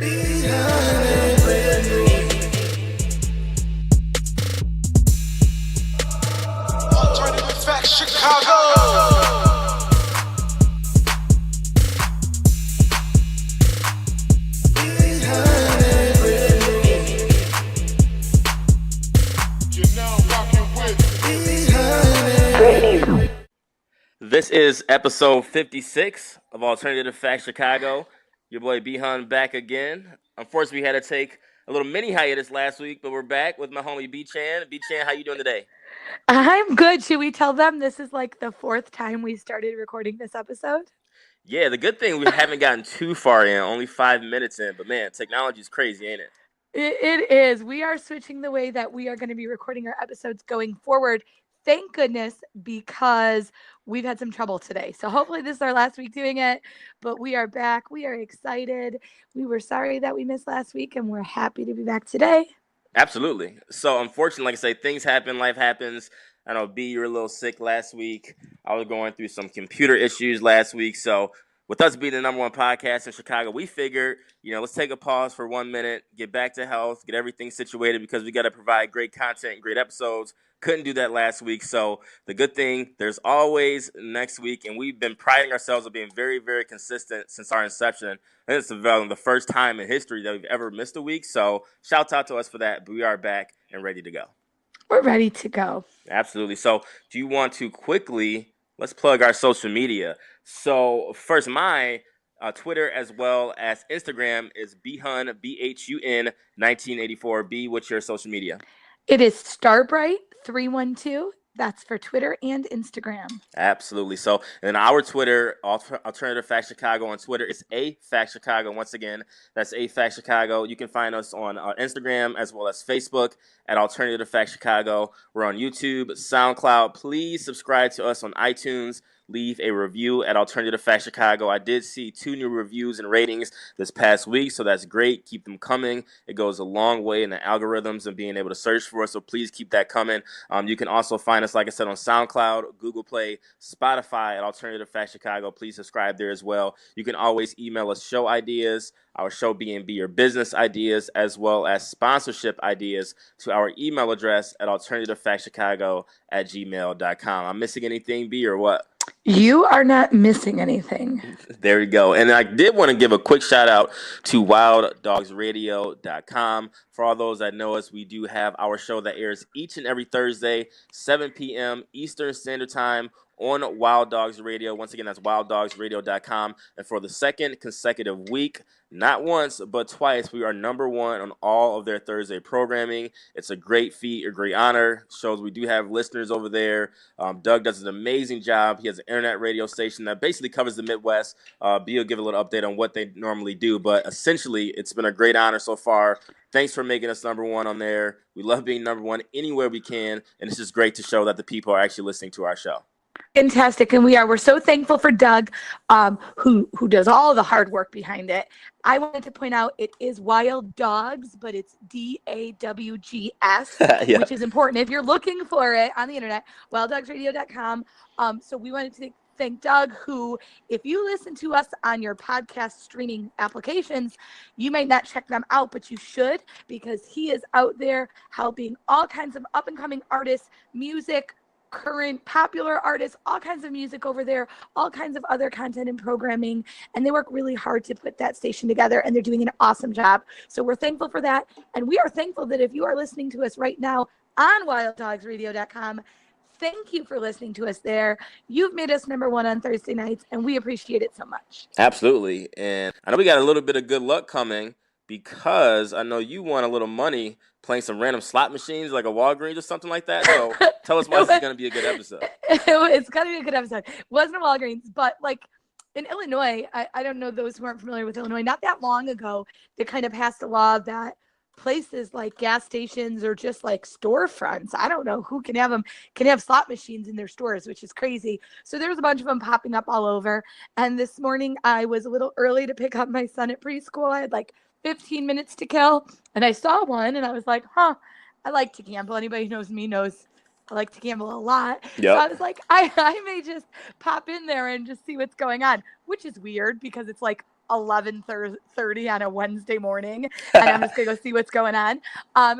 Alternative Facts Chicago. This is episode 56 of Alternative Facts Chicago. Your boy BHun back again. Unfortunately, we had to take a little mini hiatus last week, but we're back with my homie BChan. BChan, how you doing today? I'm good. Should we tell them this is like the fourth time we started recording this episode? Yeah, the good thing we haven't gotten too far in, only 5 minutes in. But man, technology is crazy, ain't it? It is. We are switching the way that we are going to be recording our episodes going forward. Thank goodness, because we've had some trouble today. So hopefully this is our last week doing it, but we are back. We are excited. We were sorry that we missed last week, and we're happy to be back today. Absolutely. So unfortunately, like I say, things happen, life happens. I know, B, you were a little sick last week. I was going through some computer issues last week. So with us being the number one podcast in Chicago, we figured, let's take a pause for 1 minute, get back to health, get everything situated because we got to provide great content and great episodes. Couldn't do that last week. So the good thing, there's always next week. And we've been priding ourselves on being very, very consistent since our inception. And it's the first time in history that we've ever missed a week. So shout out to us for that. But we are back and ready to go. We're ready to go. Absolutely. So do you want to quickly, let's plug our social media. So first, my Twitter as well as Instagram is BHun, BHUN 1984. B, what's your social media? It is Starbright312. That's for Twitter and Instagram. Absolutely. So, and our Twitter, Alternative Facts Chicago on Twitter, is A Facts Chicago. Once again, that's A Facts Chicago. You can find us on Instagram as well as Facebook at Alternative Facts Chicago. We're on YouTube, SoundCloud. Please subscribe to us on iTunes. Leave a review at Alternative Facts Chicago. I did see 2 new reviews and ratings this past week, so that's great. Keep them coming. It goes a long way in the algorithms and being able to search for us, so please keep that coming. You can also find us, like I said, on SoundCloud, Google Play, Spotify at Alternative Facts Chicago. Please subscribe there as well. You can always email us show ideas, our show B&B or business ideas, as well as sponsorship ideas to our email address at alternativefactschicago@gmail.com. I'm missing anything, B, or what? You are not missing anything. There you go. And I did want to give a quick shout out to wilddogsradio.com. For all those that know us, we do have our show that airs each and every Thursday, 7 p.m. Eastern Standard Time on Wild Dogs Radio. Once again, that's wilddogsradio.com. And for the second consecutive week, not once, but twice, we are number one on all of their Thursday programming. It's a great feat, a great honor. Shows we do have listeners over there. Doug does an amazing job. He has an internet radio station that basically covers the Midwest. B will give a little update on what they normally do, but essentially, it's been a great honor so far. Thanks for making us number one on there. We love being number one anywhere we can, and it's just great to show that the people are actually listening to our show. Fantastic. And we're so thankful for Doug, who does all the hard work behind it. I wanted to point out it is Wild Dogs, but it's DAWGS, Yeah. which is important. If you're looking for it on the internet, wilddogsradio.com. So we wanted to thank Doug, who, if you listen to us on your podcast streaming applications, you may not check them out, but you should, because he is out there helping all kinds of up-and-coming artists, music, current popular artists, all kinds of music over there, all kinds of other content and programming, and they work really hard to put that station together, and they're doing an awesome job. So we're thankful for that, and we are thankful that if you are listening to us right now on wilddogsradio.com, thank you for listening to us there. You've made us number one on Thursday nights, and we appreciate it so much. Absolutely. And I know we got a little bit of good luck coming because I know you won a little money playing some random slot machines like a Walgreens or something like that. So tell us why this is going to be a good episode. It's going to be a good episode. It wasn't a Walgreens, but like in Illinois, I don't know those who aren't familiar with Illinois, not that long ago, they kind of passed a law that places like gas stations or just like storefronts, I don't know who can have them, can have slot machines in their stores, which is crazy. So there's a bunch of them popping up all over. And this morning I was a little early to pick up my son at preschool. I had like 15 minutes to kill, and I saw one and I was like, I like to gamble. Anybody who knows me knows I like to gamble a lot. Yep. So I was like, I may just pop in there and just see what's going on, which is weird because it's like 11:30 on a Wednesday morning, and I'm just gonna go see what's going on.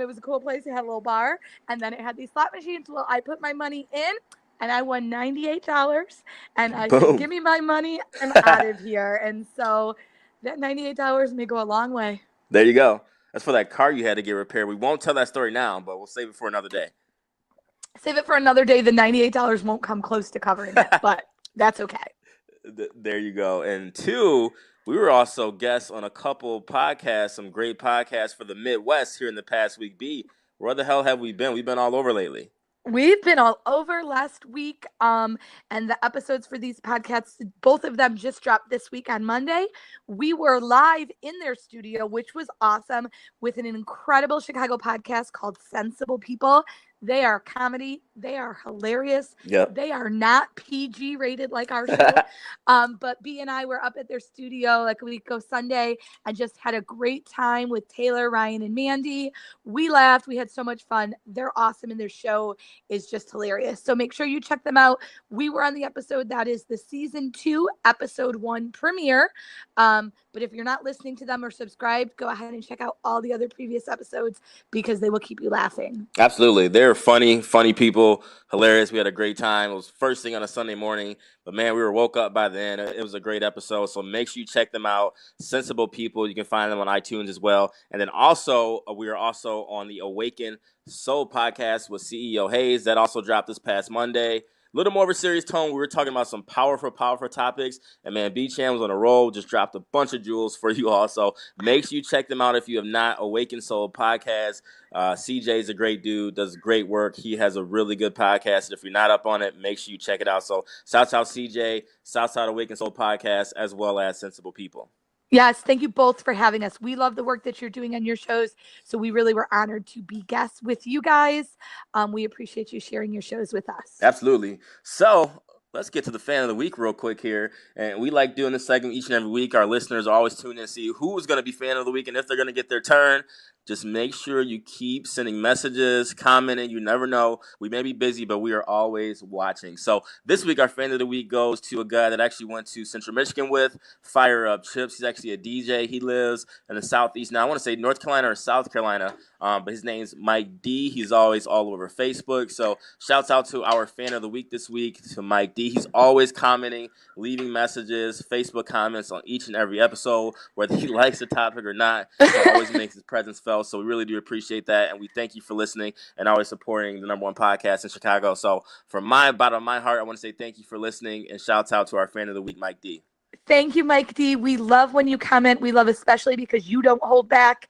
It was a cool place. It had a little bar, and then it had these slot machines. Well, I put my money in, and I won $98. And I Boom. said, "Give me my money. I'm out of here." And so that $98 may go a long way. There you go. That's for that car you had to get repaired. We won't tell that story now, but we'll save it for another day. Save it for another day. The $98 won't come close to covering it, but that's okay. There you go. And two, we were also guests on a couple podcasts, some great podcasts for the Midwest here in the past week. B, where the hell have we been? We've been all over lately. We've been all over last week, and the episodes for these podcasts, both of them just dropped this week on Monday. We were live in their studio, which was awesome, with an incredible Chicago podcast called Sensible People. They are comedy. They are hilarious. Yep. They are not PG rated like our show. But B and I were up at their studio like a week ago Sunday and just had a great time with Taylor, Ryan, and Mandy. We laughed. We had so much fun. They're awesome, and their show is just hilarious. So make sure you check them out. We were on the episode that is the season 2, episode 1 premiere. But if you're not listening to them or subscribed, go ahead and check out all the other previous episodes because they will keep you laughing. Absolutely. They're funny people, hilarious. We had a great time. It was first thing on a Sunday morning, but man, we were woke up by then. It was a great episode. So make sure you check them out. Sensible People. You can find them on iTunes as well. And then also, we are also on the Awaken Soul podcast with CEO Hayes. That also dropped this past Monday. A little more of a serious tone. We were talking about some powerful topics. And man, BHun was on a roll. Just dropped a bunch of jewels for you all. So make sure you check them out if you have not. Awaken Soul podcast. CJ is a great dude. Does great work. He has a really good podcast. And if you're not up on it, make sure you check it out. So shouts out CJ, Southside Awaken Soul podcast, as well as Sensible People. Yes, thank you both for having us. We love the work that you're doing on your shows, so we really were honored to be guests with you guys. We appreciate you sharing your shows with us. Absolutely. So let's get to the fan of the week real quick here. And we like doing this segment each and every week. Our listeners are always tuning in to see who's going to be fan of the week and if they're going to get their turn. Just make sure you keep sending messages, commenting. You never know. We may be busy, but we are always watching. So this week, our fan of the week goes to a guy that actually went to Central Michigan with, Fire Up Chips. He's actually a DJ. He lives in the Southeast. Now, I want to say North Carolina or South Carolina, but his name's Mike D. He's always all over Facebook. So shouts out to our fan of the week this week, to Mike D. He's always commenting, leaving messages, Facebook comments on each and every episode, whether he likes the topic or not. He always makes his presence felt. So we really do appreciate that, and we thank you for listening and always supporting the #1 podcast in Chicago. So from my bottom of my heart, I want to say thank you for listening, and shouts out to our fan of the week, Mike D. Thank you, Mike D. We love when you comment. We love especially because you don't hold back.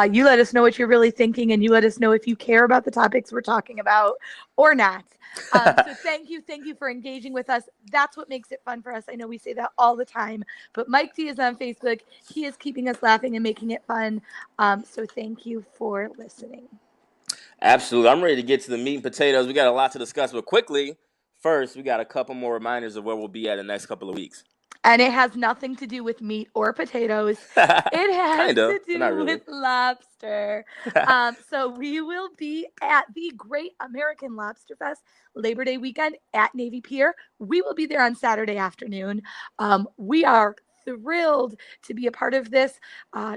You let us know what you're really thinking, and you let us know if you care about the topics we're talking about or not. So thank you for engaging with us. That's what makes it fun for us. I know we say that all the time, but Mike D is on Facebook. He is keeping us laughing and making it fun. So thank you for listening. Absolutely. I'm ready to get to the meat and potatoes. We got a lot to discuss, but quickly, first, we got a couple more reminders of where we'll be at in the next couple of weeks. And it has nothing to do with meat or potatoes. It has to do with lobster. So we will be at the Great American Lobster Fest Labor Day weekend at Navy Pier. We will be there on Saturday afternoon. We are thrilled to be a part of this.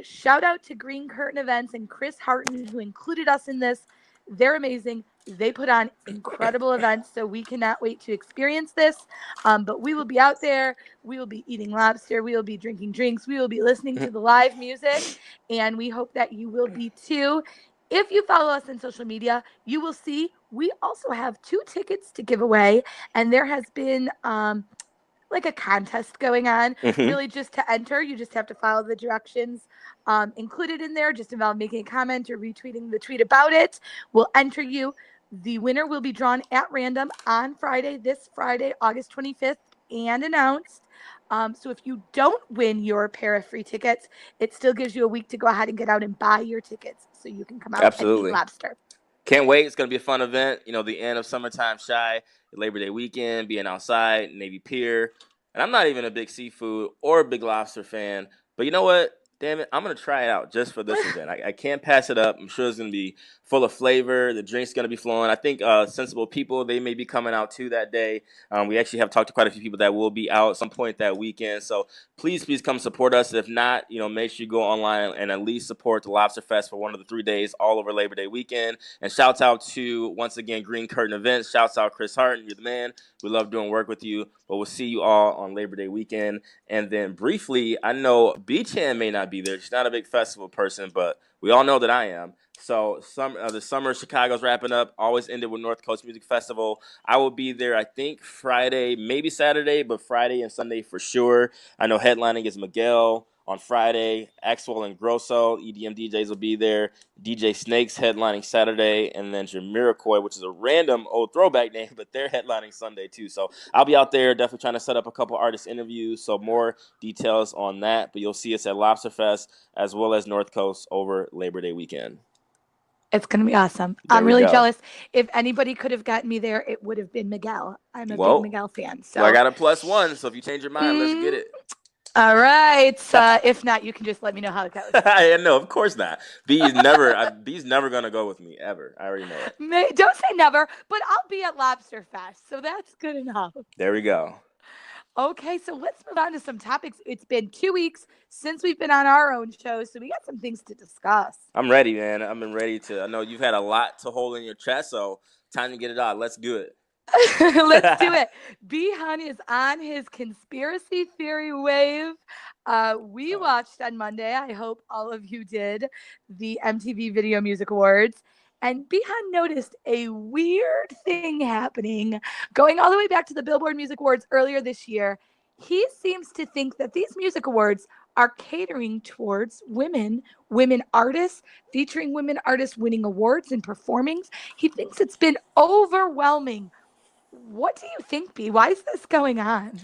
Shout out to Green Curtain Events and Chris Harton, who included us in this. They're amazing. They put on incredible events, so we cannot wait to experience this. But we will be out there. We will be eating lobster. We will be drinking drinks. We will be listening to the live music, and we hope that you will be too. If you follow us on social media, you will see we also have 2 tickets to give away, and there has been like a contest going on. Really, just to enter, you just have to follow the directions included in there, just involve making a comment or retweeting the tweet about it. We'll enter you. The winner will be drawn at random on this Friday, August 25th, and announced. So if you don't win your pair of free tickets, it still gives you a week to go ahead and get out and buy your tickets so you can come out and eat lobster. Can't wait. It's going to be a fun event. You know, the end of summertime shy, Labor Day weekend, being outside, Navy Pier. And I'm not even a big seafood or a big lobster fan. But you know what? damn it, I'm going to try it out just for this event. I can't pass it up. I'm sure it's going to be full of flavor. The drink's going to be flowing. I think Sensible People, they may be coming out too that day. We actually have talked to quite a few people that will be out at some point that weekend. So please come support us. If not, make sure you go online and at least support the Lobster Fest for one of the 3 days all over Labor Day weekend. And shouts out to, once again, Green Curtain Events. Shouts out Chris Harton. You're the man. We love doing work with you. But we'll see you all on Labor Day weekend. And then briefly, I know BHun may not be there. She's not a big festival person, but we all know that I am. So the summer of Chicago's wrapping up. Always ended with North Coast Music Festival. I will be there, I think, Friday, maybe Saturday, but Friday and Sunday for sure. I know headlining is Miguel on Friday. Axwell and Grosso, EDM DJs, will be there. DJ Snakes headlining Saturday. And then Jamiroquai, which is a random old throwback name, but they're headlining Sunday too. So I'll be out there definitely trying to set up a couple artist interviews. So more details on that. But you'll see us at Lobster Fest as well as North Coast over Labor Day weekend. It's going to be awesome. I'm really jealous. If anybody could have gotten me there, it would have been Miguel. I'm a big Miguel fan. So I got a +1. So if you change your mind, let's get it. All right. If not, you can just let me know how it goes. No, of course not. B's never going to go with me, ever. I already know it. Don't say never, but I'll be at Lobster Fest. So that's good enough. There we go. Okay, so let's move on to some topics. It's been 2 weeks since we've been on our own show, so we got some things to discuss. I'm ready, man. I've been ready to. I know you've had a lot to hold in your chest, so time to get it out. Let's do it. Let's do it. BHun is on his conspiracy theory wave. We watched on Monday, I hope all of you did, the MTV Video Music Awards. And BHun noticed a weird thing happening going all the way back to the Billboard Music Awards earlier this year. He seems to think that these music awards are catering towards women artists, featuring women artists winning awards and performing. He thinks it's been overwhelming. What do you think, B? Why is this going on?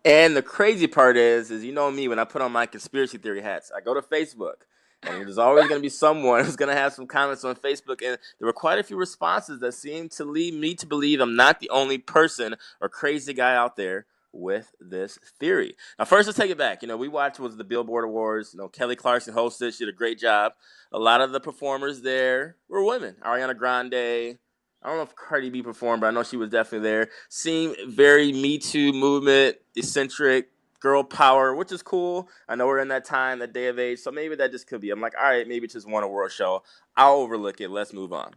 And the crazy part is you know me, when I put on my conspiracy theory hats, I go to Facebook. And there's always going to be someone who's going to have some comments on Facebook. And there were quite a few responses that seem to lead me to believe I'm not the only person or crazy guy out there with this theory. Now, first, let's take it back. We watched was the Billboard Awards. Kelly Clarkson hosted. She did a great job. A lot of the performers there were women. Ariana Grande. I don't know if Cardi B performed, but I know she was definitely there. Seemed very Me Too movement, eccentric, girl power, which is cool. I know we're in that time, that day of age, so maybe that just could be. I'm like, all right, maybe it's just one award show. I'll overlook it. Let's move on.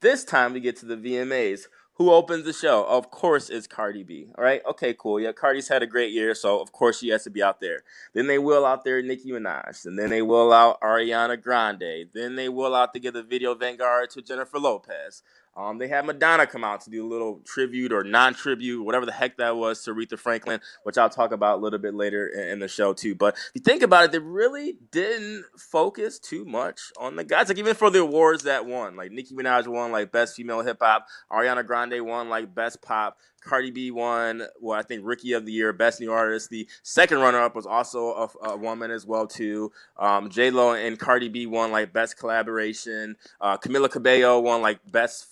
This time we get to the VMAs. Who opens the show? Of course, it's Cardi B. All right? Okay, cool. Yeah, Cardi's had a great year, so of course she has to be out there. Then they will out there Nicki Minaj. And then they will out Ariana Grande. Then they will out to give the video vanguard to Jennifer Lopez. They had Madonna come out to do a little tribute or non-tribute, whatever the heck that was, to Aretha Franklin, which I'll talk about a little bit later in the show too. But if you think about it, they really didn't focus too much on the guys. Like even for the awards that won, like Nicki Minaj won like Best Female Hip Hop, Ariana Grande won like Best Pop, Cardi B won, well, I think Rookie of the Year, Best New Artist. The second runner-up was also a woman as well, too. J-Lo and Cardi B won, like, Best Collaboration. Camila Cabello won, like, Best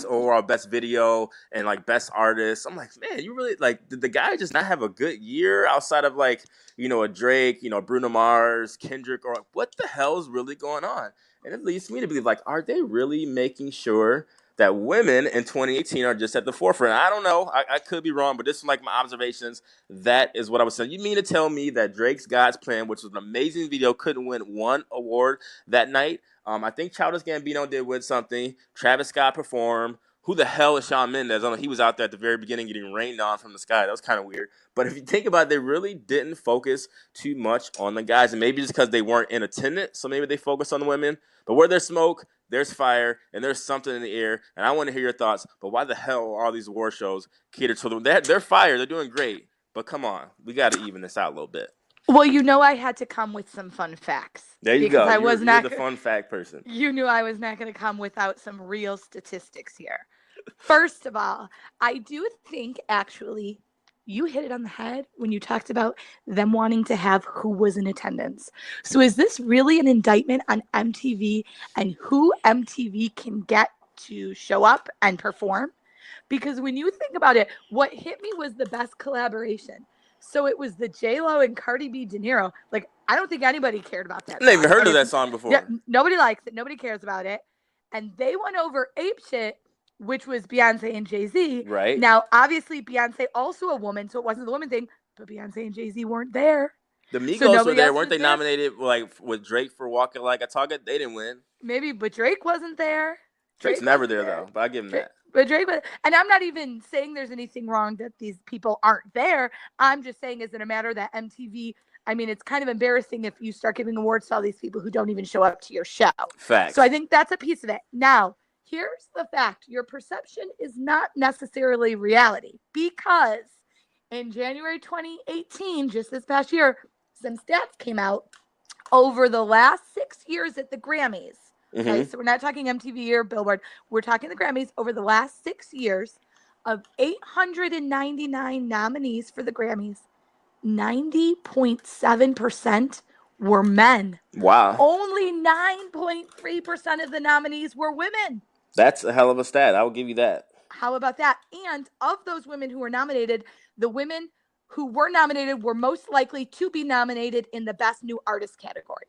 Overall Best Video and, like, Best Artist. I'm like, man, you really, like, did the guy just not have a good year outside of, like, a Drake, Bruno Mars, Kendrick, or what the hell is really going on? And it leads me to believe, like, are they really making sure that women in 2018 are just at the forefront? I don't know. I could be wrong, but this is like my observations. That is what I was saying. You mean to tell me that Drake's God's Plan, which was an amazing video, couldn't win one award that night? I think Childish Gambino did win something. Travis Scott performed. Who the hell is Shawn Mendes? I don't know. He was out there at the very beginning getting rained on from the sky. That was kind of weird. But if you think about it, they really didn't focus too much on the guys. And maybe just because they weren't in attendance, so maybe they focused on the women. But where there's smoke, there's fire, and there's something in the air. And I want to hear your thoughts. But why the hell are all these award shows catered to them? They're fire. They're doing great. But come on. We got to even this out a little bit. Well, I had to come with some fun facts. There you go. You're the fun fact person. You knew I was not going to come without some real statistics here. First of all, I do think actually you hit it on the head when you talked about them wanting to have who was in attendance. So is this really an indictment on MTV and who MTV can get to show up and perform? Because when you think about it, what hit me was the best collaboration. So it was the J-Lo and Cardi B De Niro. Like, I don't think anybody cared about that. I never even heard of that song before. Yeah, nobody likes it. Nobody cares about it. And they went over apeshit, which was Beyonce and Jay-Z. Right. Now, obviously, Beyonce also a woman, so it wasn't the woman thing, but Beyonce and Jay-Z weren't there. The Migos were there. Weren't they nominated like with Drake for Walking Like a Target? They didn't win. Maybe, but Drake wasn't there. Drake's never there, though, but I give him that. But Drake was, and I'm not even saying there's anything wrong that these people aren't there. I'm just saying, is it a matter that MTV, I mean, it's kind of embarrassing if you start giving awards to all these people who don't even show up to your show. Facts. So I think that's a piece of it. Now, here's the fact. Your perception is not necessarily reality, because in January 2018, just this past year, some stats came out over the last 6 years at the Grammys. Okay, so we're not talking MTV or Billboard. We're talking the Grammys. Over the last 6 years, of 899 nominees for the Grammys, 90.7% were men. Wow. Only 9.3% of the nominees were women. That's a hell of a stat. I will give you that. How about that? And of those women who were nominated, the women who were nominated were most likely to be nominated in the Best New Artist category.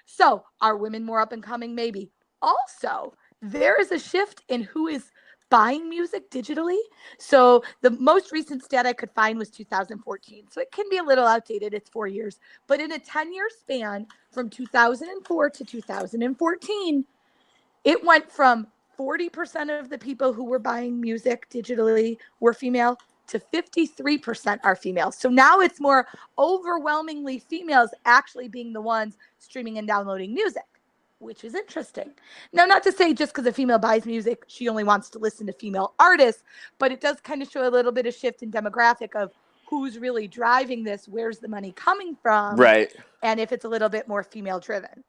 So are women more up and coming? Maybe. Also, there is a shift in who is buying music digitally. So the most recent stat I could find was 2014. So it can be a little outdated. It's 4 years. But in a 10-year span from 2004 to 2014, it went from 40% of the people who were buying music digitally were female to 53% are female. So now it's more overwhelmingly females actually being the ones streaming and downloading music, which is interesting. Now, not to say just because a female buys music, she only wants to listen to female artists, but it does kind of show a little bit of shift in demographic of who's really driving this, where's the money coming from, right? And if it's a little bit more female driven.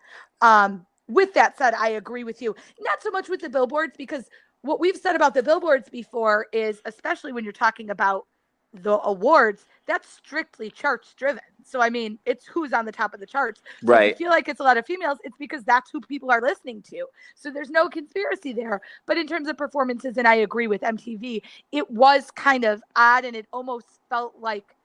With that said, I agree with you. Not so much with the billboards, because what we've said about the billboards before is, especially when you're talking about the awards, that's strictly charts driven. So, I mean, it's who's on the top of the charts. So right. If you feel like it's a lot of females, it's because that's who people are listening to. So there's no conspiracy there. But in terms of performances, and I agree with MTV, it was kind of odd, and it almost felt like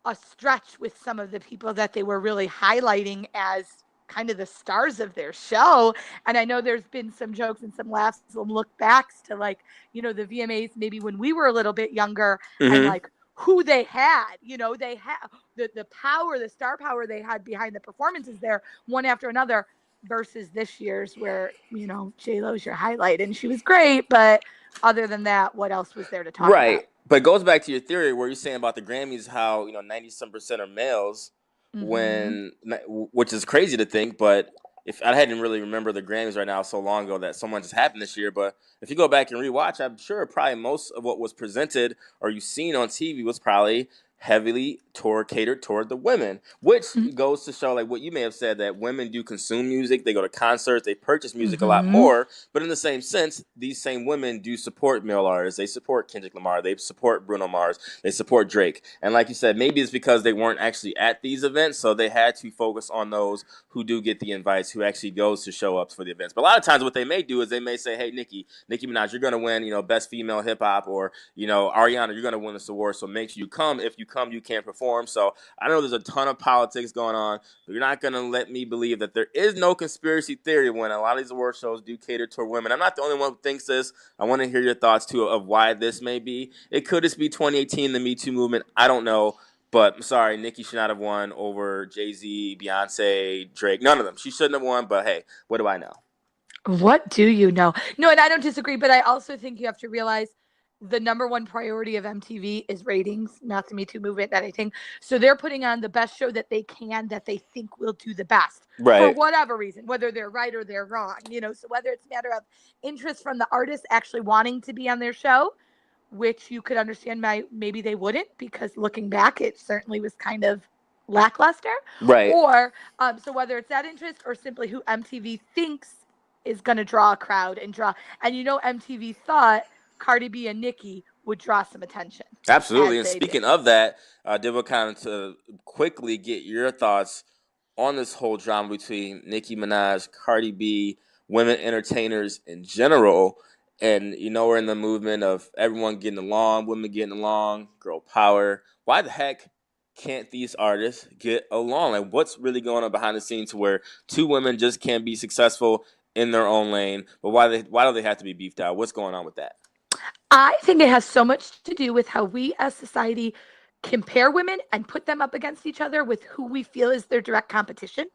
a stretch with some of the people that they were really highlighting as kind of the stars of their show. And I know there's been some jokes and some laughs, some look backs to, like, you know, the VMAs maybe when we were a little bit younger, and like who they had, you know, they had the power, the star power they had behind the performances there, one after another, versus this year's where, you know, J-Lo's your highlight and she was great, but other than that, what else was there to talk about? But it goes back to your theory where you're saying about the Grammys, how, you know, 90% are males, which is crazy to think, but if I hadn't really remember the Grammys right now so long ago that so much has happened this year, but if you go back and rewatch, I'm sure probably most of what was presented or you've seen on TV was probably heavily catered toward the women, which goes to show, like what you may have said, that women do consume music, they go to concerts, they purchase music a lot more, but in the same sense, these same women do support male artists, they support Kendrick Lamar, they support Bruno Mars, they support Drake, and like you said, maybe it's because they weren't actually at these events, so they had to focus on those who do get the invites, who actually goes to show up for the events. But a lot of times what they may do is they may say, hey, Nicki Minaj, you're going to win, you know, best female hip hop, or, you know, Ariana, you're going to win this award, so make sure you come. If you come, you can't perform. So I know there's a ton of politics going on, but you're not going to let me believe that there is no conspiracy theory when a lot of these award shows do cater toward women. I'm not the only one who thinks this. I want to hear your thoughts, too, of why this may be. It could just be 2018, the Me Too movement. I don't know. But I'm sorry, Nicki should not have won over Jay-Z, Beyonce, Drake. None of them. She shouldn't have won, but hey, what do I know? What do you know? No, and I don't disagree, but I also think you have to realize the number one priority of MTV is ratings, not the Me Too movement, that I think. So they're putting on the best show that they can, that they think will do the best. Right. For whatever reason, whether they're right or they're wrong. You know, so whether it's a matter of interest from the artist actually wanting to be on their show, which you could understand maybe they wouldn't, because looking back, it certainly was kind of lackluster. Right. Or, so whether it's that interest or simply who MTV thinks is going to draw a crowd and you know, MTV thought Cardi B and Nicki would draw some attention. Absolutely. And speaking of that, I did want kind of to quickly get your thoughts on this whole drama between Nicki Minaj, Cardi B, women entertainers in general. And, you know, we're in the movement of everyone getting along, women getting along, girl power. Why the heck can't these artists get along? Like, what's really going on behind the scenes where two women just can't be successful in their own lane? But why do they have to be beefed out? What's going on with that? I think it has so much to do with how we as society compare women and put them up against each other with who we feel is their direct competition.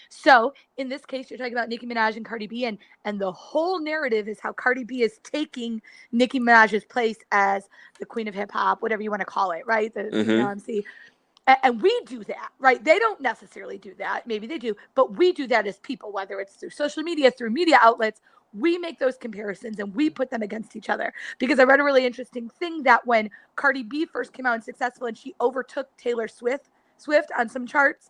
So in this case, you're talking about Nicki Minaj and Cardi B, and the whole narrative is how Cardi B is taking Nicki Minaj's place as the queen of hip hop, whatever you want to call it, right? The female MC. And we do that, right? They don't necessarily do that. Maybe they do, but we do that as people, whether it's through social media, through media outlets. We make those comparisons and we put them against each other. Because I read a really interesting thing that when Cardi B first came out and successful and she overtook Taylor Swift on some charts,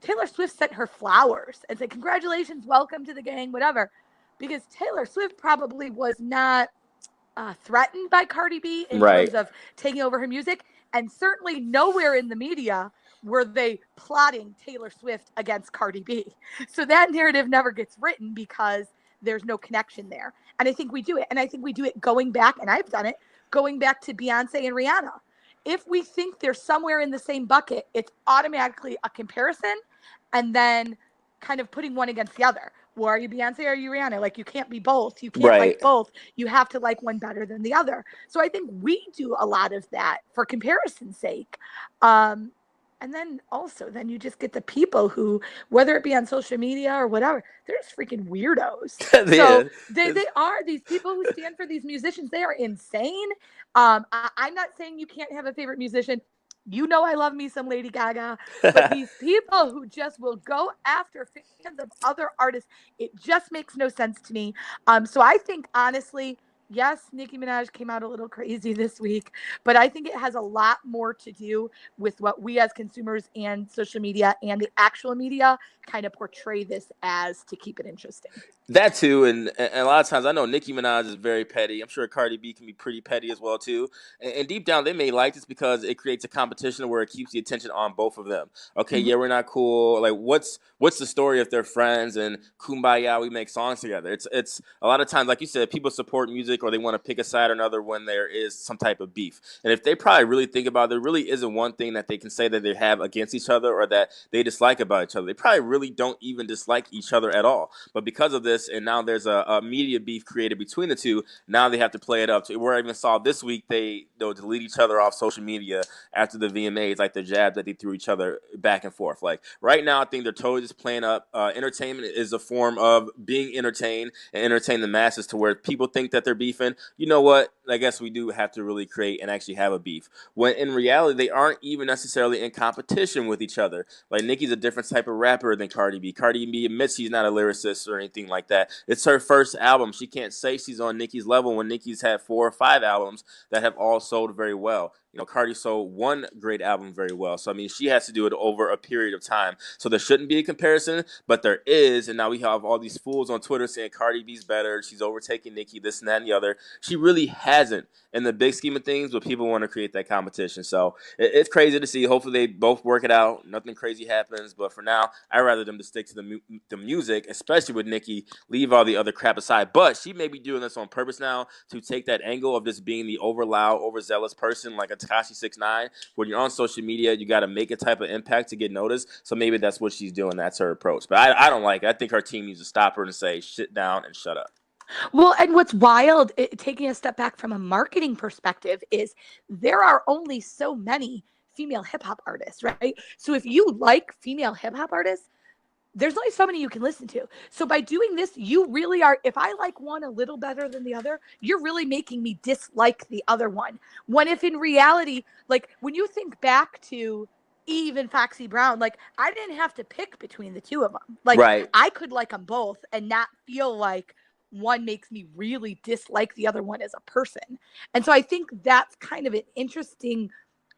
Taylor Swift sent her flowers and said, congratulations, welcome to the gang, whatever. Because Taylor Swift probably was not threatened by Cardi B in terms of taking over her music. And certainly nowhere in the media were they plotting Taylor Swift against Cardi B. So that narrative never gets written because there's no connection there. And I think we do it. And I think we do it going back, and I've done it, going back to Beyonce and Rihanna. If we think they're somewhere in the same bucket, it's automatically a comparison and then kind of putting one against the other. Well, are you Beyonce or are you Rihanna? Like, you can't be both. You can't like both. You have to like one better than the other. So I think we do a lot of that for comparison's sake. And then also, then you just get the people who, whether it be on social media or whatever, they're just freaking weirdos. So they are these people who stand for these musicians. They are insane. I'm not saying you can't have a favorite musician. You know I love me some Lady Gaga. But these people who just will go after fans of other artists, it just makes no sense to me. So I think, honestly, yes, Nicki Minaj came out a little crazy this week, but I think it has a lot more to do with what we as consumers and social media and the actual media kind of portray this as to keep it interesting. That too, and a lot of times I know Nicki Minaj is very petty. I'm sure Cardi B can be pretty petty as well too. And deep down, they may like this because it creates a competition where it keeps the attention on both of them. Okay, yeah, we're not cool. Like, what's the story if they're friends and kumbaya, we make songs together? It's a lot of times, like you said, people support music or they want to pick a side or another when there is some type of beef. And if they probably really think about it, there really isn't one thing that they can say that they have against each other or that they dislike about each other. They probably really don't even dislike each other at all. But because of this, and now there's a media beef created between the two, now they have to play it up. Where I even saw this week, they'll delete each other off social media after the VMAs, like the jab that they threw each other back and forth. Like, right now, I think they're totally just playing up. Entertainment is a form of being entertained and entertain the masses to where people think that they're beefing. You know what? I guess we do have to really create and actually have a beef. When in reality, they aren't even necessarily in competition with each other. Like, Nicki's a different type of rapper than Cardi B. Cardi B admits she's not a lyricist or anything like that. It's her first album. She can't say she's on Nicki's level when Nicki's had 4 or 5 albums that have all sold very well. You know, Cardi sold one great album very well. So, I mean, she has to do it over a period of time. So there shouldn't be a comparison, but there is. And now we have all these fools on Twitter saying Cardi B's better. She's overtaking Nicki, this and that and the other. She really hasn't in the big scheme of things, but people want to create that competition. So it's crazy to see. Hopefully they both work it out. Nothing crazy happens. But for now, I'd rather them to stick to the music, especially with Nicki, leave all the other crap aside. But she may be doing this on purpose now to take that angle of just being the over loud, overzealous person like a Tekashi 6ix9ine. When you're on social media, you got to make a type of impact to get noticed. So maybe that's what she's doing. That's her approach. But I don't like it. I think her team needs to stop her and say, sit down and shut up. Well, and what's wild, taking a step back from a marketing perspective, is there are only so many female hip hop artists, right? So if you like female hip hop artists, there's only so many you can listen to. So by doing this, you really are, if I like one a little better than the other, you're really making me dislike the other one. When if in reality, like when you think back to Eve and Foxy Brown, like I didn't have to pick between the two of them. Like I could like them both and not feel like one makes me really dislike the other one as a person. And so I think that's kind of an interesting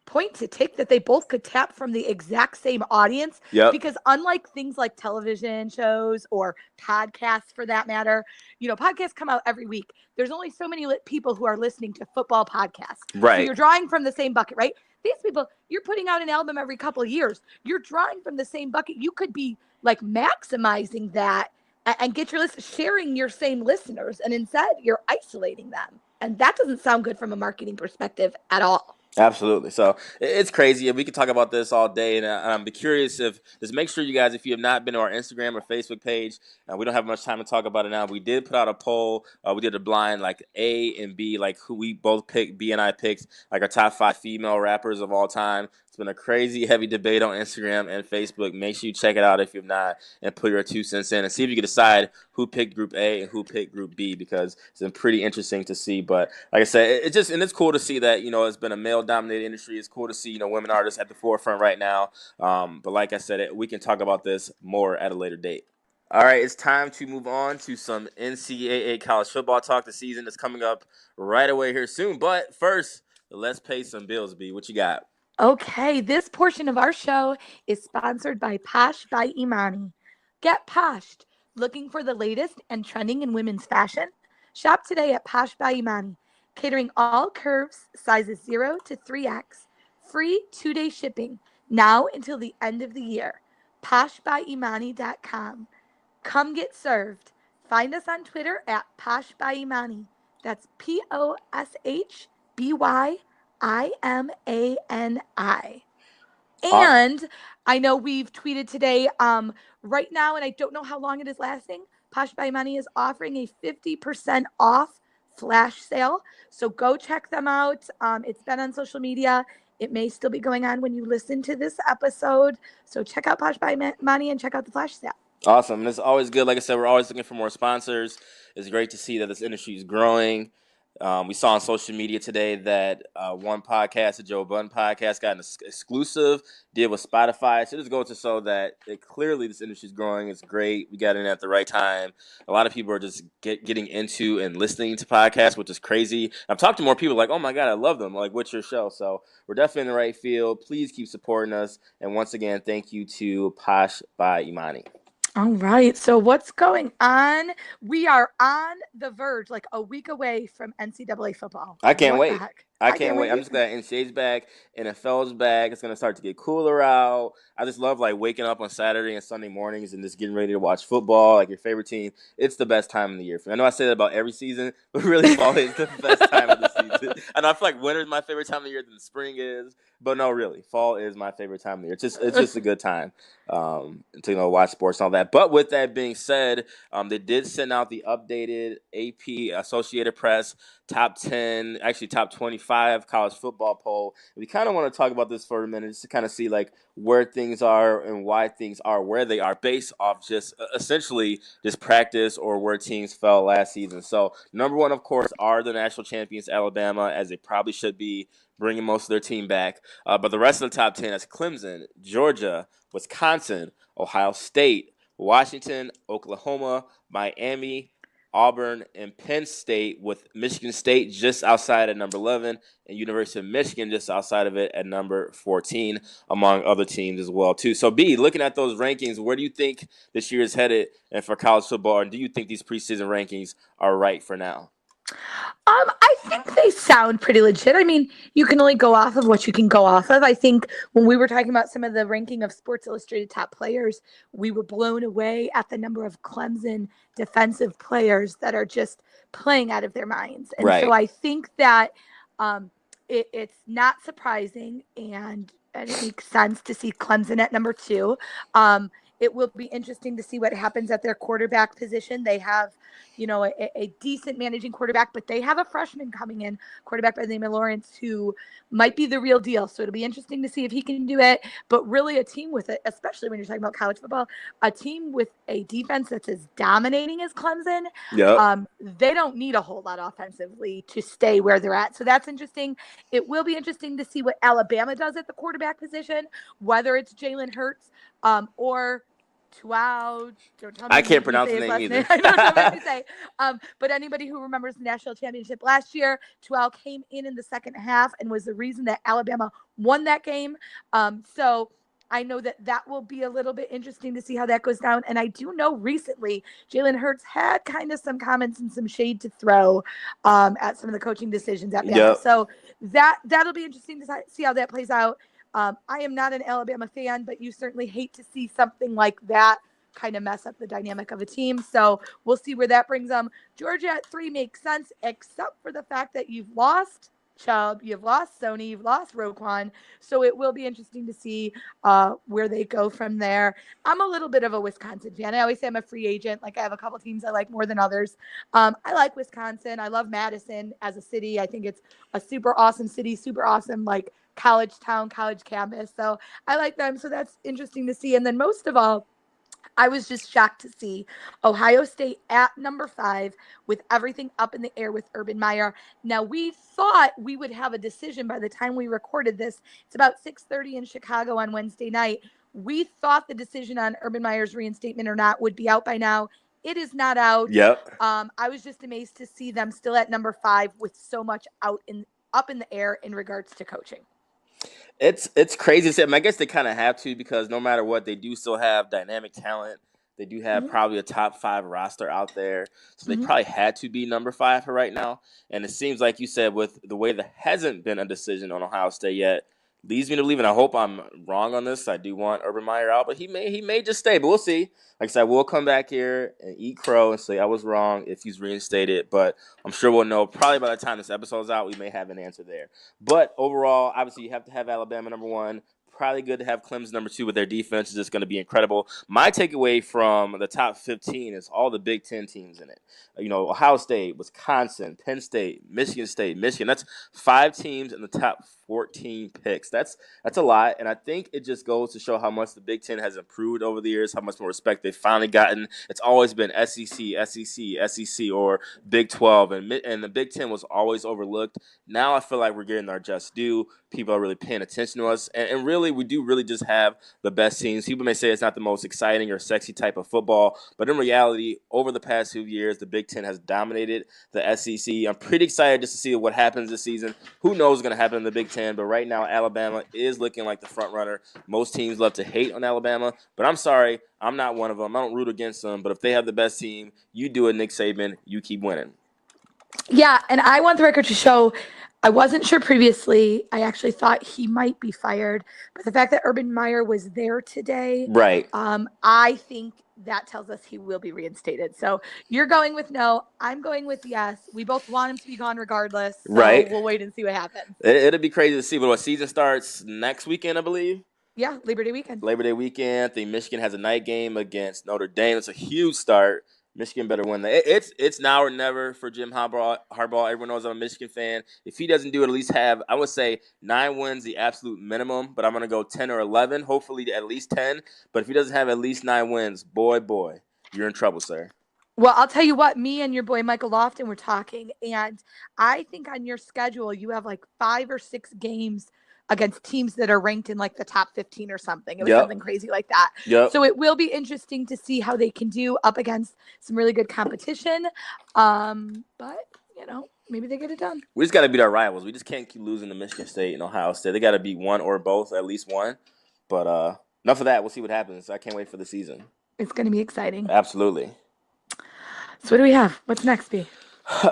point to take, that they both could tap from the exact same audience. Because unlike things like television shows or podcasts for that matter, you know, podcasts come out every week. There's only so many people who are listening to football podcasts. So you're drawing from the same bucket, right? These people, you're putting out an album every couple of years. You're drawing from the same bucket. You could be like maximizing that and get your list, sharing your same listeners, and instead you're isolating them. And that doesn't sound good from a marketing perspective at all. Absolutely. So it's crazy. And we can talk about this all day. And I'm be curious if just make sure you guys, if you have not been to our Instagram or Facebook page, we don't have much time to talk about it now. We did put out a poll. We did a blind like A and B, like who we both picked. B and I picked like our top 5 female rappers of all time. It's been a crazy heavy debate on Instagram and Facebook. Make sure you check it out if you've not and put your 2 cents in and see if you can decide who picked Group A and who picked Group B, because it's been pretty interesting to see. But like I said, it's cool to see that it's been a male-dominated industry. It's cool to see women artists at the forefront right now. But like I said, we can talk about this more at a later date. All right, it's time to move on to some NCAA college football talk. The season is coming up right away here soon. But first, let's pay some bills, B. What you got? Okay, this portion of our show is sponsored by Posh by Imani. Get poshed. Looking for the latest and trending in women's fashion? Shop today at Posh by Imani, catering all curves, sizes 0 to 3X. Free 2-day shipping, now until the end of the year. PoshByImani.com. Come get served. Find us on Twitter at Posh by Imani. That's POSHBYIMANI. And I know we've tweeted today right now, and I don't know how long it is lasting. Posh by Imani is offering a 50% off flash sale. So go check them out. It's been on social media. It may still be going on when you listen to this episode. So check out Posh by Imani and check out the flash sale. Awesome. And it's always good. Like I said, we're always looking for more sponsors. It's great to see that this industry is growing. We saw on social media today that one podcast, the Joe Budden podcast, got an exclusive deal with Spotify. So it just goes to show that clearly this industry is growing. It's great. We got in at the right time. A lot of people are just getting into and listening to podcasts, which is crazy. I've talked to more people like, oh my God, I love them. Like, what's your show? So we're definitely in the right field. Please keep supporting us. And once again, thank you to Posh by Imani. All right. So what's going on? We are on the verge, like a week away from NCAA football. I can't What the wait. heck? I can't wait. I'm just glad NCAA's back, NFL's back. It's gonna start to get cooler out. I just love like waking up on Saturday and Sunday mornings and just getting ready to watch football, like your favorite team. It's the best time of the year for me. I know I say that about every season, but really fall is the best time of the season. I know I feel like winter is my favorite time of the year than spring is, but no, really, fall is my favorite time of the year. It's just a good time to watch sports and all that. But with that being said, they did send out the updated AP Associated Press top 10, actually top 25 college football poll. We kind of want to talk about this for a minute just to kind of see like where things are and why things are where they are based off just essentially just practice or where teams fell last season. So number one, of course, are the national champions, Alabama, as they probably should be, bringing most of their team back. But the rest of the top 10 is Clemson, Georgia, Wisconsin, Ohio State, Washington, Oklahoma, Miami, Auburn, and Penn State, with Michigan State just outside at number 11 and University of Michigan just outside of it at number 14, among other teams as well, too. So, B, looking at those rankings, where do you think this year is headed and for college football, and do you think these preseason rankings are right for now? I think they sound pretty legit. I mean, you can only go off of what you can go off of. I think when we were talking about some of the ranking of Sports Illustrated top players, we were blown away at the number of Clemson defensive players that are just playing out of their minds. And Right. So I think that it's not surprising, and it makes sense to see Clemson at number 2. It will be interesting to see what happens at their quarterback position. They have, a decent managing quarterback, but they have a freshman coming in, quarterback by the name of Lawrence, who might be the real deal. So it'll be interesting to see if he can do it. But really a team with it, especially when you're talking about college football, a team with a defense that's as dominating as Clemson, they don't need a whole lot offensively to stay where they're at. So that's interesting. It will be interesting to see what Alabama does at the quarterback position, whether it's Jalen Hurts or Tuau. Don't tell me I can't pronounce the name either. I don't know what to say. But anybody who remembers the national championship last year, Tuau came in the second half and was the reason that Alabama won that game. So I know that will be a little bit interesting to see how that goes down. And I do know recently Jalen Hurts had kind of some comments and some shade to throw at some of the coaching decisions at Bama. Yep. So that'll be interesting to see how that plays out. I am not an Alabama fan, but you certainly hate to see something like that kind of mess up the dynamic of a team. So we'll see where that brings them. Georgia at 3 makes sense, except for the fact that you've lost Chubb, you've lost Sony, you've lost Roquan. So it will be interesting to see where they go from there. I'm a little bit of a Wisconsin fan. I always say I'm a free agent. Like I have a couple teams I like more than others. I like Wisconsin. I love Madison as a city. I think it's a super awesome city, super awesome like college town, college campus. So I like them. So that's interesting to see. And then most of all, I was just shocked to see Ohio State at number 5 with everything up in the air with Urban Meyer. Now, we thought we would have a decision by the time we recorded this. It's about 6:30 in Chicago on Wednesday night. We thought the decision on Urban Meyer's reinstatement or not would be out by now. It is not out. Yep. I was just amazed to see them still at number 5 with so much up in the air in regards to coaching. It's crazy to say. I mean, I guess they kind of have to because no matter what, they do still have dynamic talent. They do have probably a top 5 roster out there. So they probably had to be number 5 for right now. And it seems like you said with the way there hasn't been a decision on Ohio State yet, leads me to believe, and I hope I'm wrong on this. I do want Urban Meyer out, but he may just stay. But we'll see. Like I said, we'll come back here and eat crow and say I was wrong if he's reinstated. But I'm sure we'll know probably by the time this episode's out, we may have an answer there. But overall, obviously, you have to have Alabama number 1. Probably good to have Clemson number 2 with their defense is just going to be incredible. My takeaway from the top 15 is all the Big Ten teams in it. You know, Ohio State, Wisconsin, Penn State, Michigan. That's 5 teams in the top 14 picks. That's a lot, and I think it just goes to show how much the Big Ten has improved over the years, how much more respect they've finally gotten. It's always been SEC, or Big 12, and the Big Ten was always overlooked. Now I feel like we're getting our just due. People are really paying attention to us, and really, we do really just have the best teams. People may say it's not the most exciting or sexy type of football, but in reality, over the past few years, the Big Ten has dominated the SEC. I'm pretty excited just to see what happens this season. Who knows what's going to happen in the Big Ten, but right now, Alabama is looking like the front runner. Most teams love to hate on Alabama, but I'm sorry, I'm not one of them. I don't root against them, but if they have the best team, you do it, Nick Saban, you keep winning. Yeah, and I want the record to show I wasn't sure previously. I actually thought he might be fired, but the fact that Urban Meyer was there today, right? I think that tells us he will be reinstated. So you're going with no, I'm going with yes. We both want him to be gone regardless. So right. We'll wait and see what happens. It'll be crazy to see. But what season starts next weekend, I believe. Yeah, Labor Day weekend. I think Michigan has a night game against Notre Dame. It's a huge start. Michigan better win that. It's now or never for Jim Harbaugh. Everyone knows I'm a Michigan fan. If he doesn't do it, at least have, I would say 9 wins, the absolute minimum. But I'm going to go 10 or 11, hopefully at least 10. But if he doesn't have at least 9 wins, boy, you're in trouble, sir. Well, I'll tell you what, me and your boy Michael Lofton were talking, and I think on your schedule you have like 5 or 6 games against teams that are ranked in like the top 15 or something. It was something crazy like that. So it will be interesting to see how they can do up against some really good competition. But, you know, maybe they get it done. We just got to beat our rivals. We just can't keep losing to Michigan State and Ohio State. They got to beat one or both, at least one. But enough of that. We'll see what happens. I can't wait for the season. It's going to be exciting. Absolutely. So what do we have? What's next, B?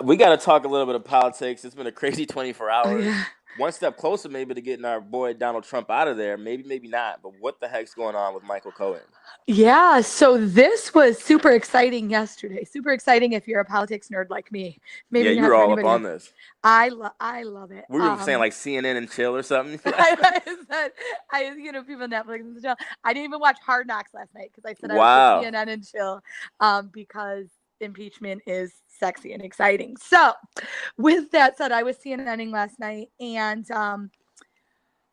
We got to talk a little bit of politics. It's been a crazy 24 hours. Oh, yeah. One step closer maybe to getting our boy Donald Trump out of there. Maybe not. But what the heck's going on with Michael Cohen? Yeah, so this was super exciting yesterday. Super exciting if you're a politics nerd like me. Maybe you were all up on this. I love it. Were you saying like CNN and chill or something? I said, people Netflix and chill. I didn't even watch Hard Knocks last night because I said I was CNN and chill because impeachment is sexy and exciting. So with that said, I was CNNing last night, and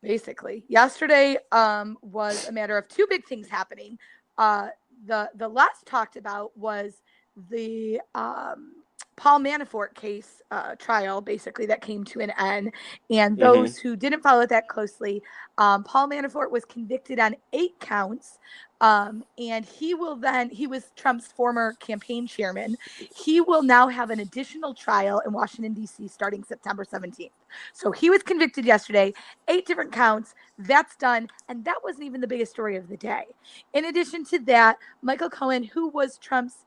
basically yesterday was a matter of 2 big things happening. The less talked about was the Paul Manafort case trial, basically, that came to an end. And those who didn't follow it that closely, Paul Manafort was convicted on 8 counts. And he was Trump's former campaign chairman. He will now have an additional trial in Washington, D.C. starting September 17th. So he was convicted yesterday, 8 different counts. That's done. And that wasn't even the biggest story of the day. In addition to that, Michael Cohen, who was Trump's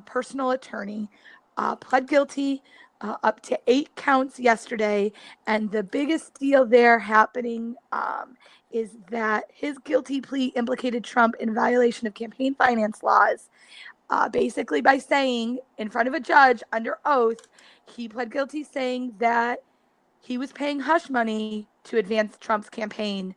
personal attorney, pled guilty up to 8 counts yesterday. And the biggest deal there happening is that his guilty plea implicated Trump in violation of campaign finance laws, basically by saying in front of a judge under oath, he pled guilty saying that he was paying hush money to advance Trump's campaign,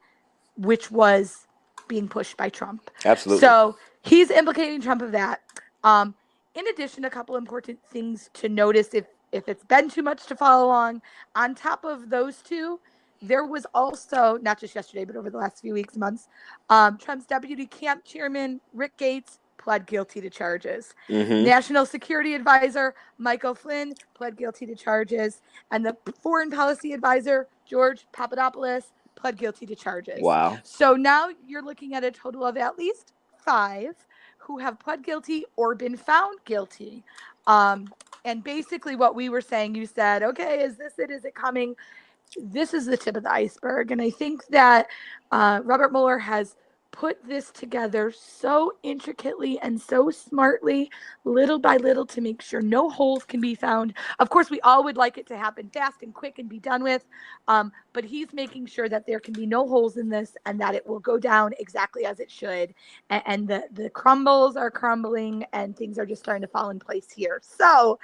which was being pushed by Trump. Absolutely. So he's implicating Trump of that. In addition, a couple important things to notice if it's been too much to follow along. On top of those two, there was also, not just yesterday, but over the last few weeks, months, Trump's deputy camp chairman, Rick Gates, pled guilty to charges. National Security Advisor Michael Flynn pled guilty to charges. And the Foreign Policy Advisor, George Papadopoulos, pled guilty to charges. Wow. So now you're looking at a total of at least 5 who have pled guilty or been found guilty. And basically what we were saying, you said, okay, is this it? Is it coming? This is the tip of the iceberg. And I think that Robert Mueller has put this together so intricately and so smartly, little by little, to make sure no holes can be found. Of course, we all would like it to happen fast and quick and be done with, but he's making sure that there can be no holes in this and that it will go down exactly as it should. And the crumbles are crumbling and things are just starting to fall in place here. So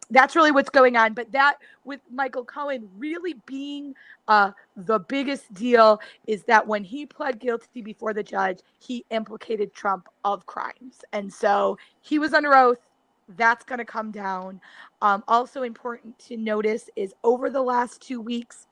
that's really what's going on. But that, with Michael Cohen really being the biggest deal, is that when he pled guilty before the judge, he implicated Trump of crimes. And so he was under oath. That's going to come down. Also important to notice is over the last 2 weeks,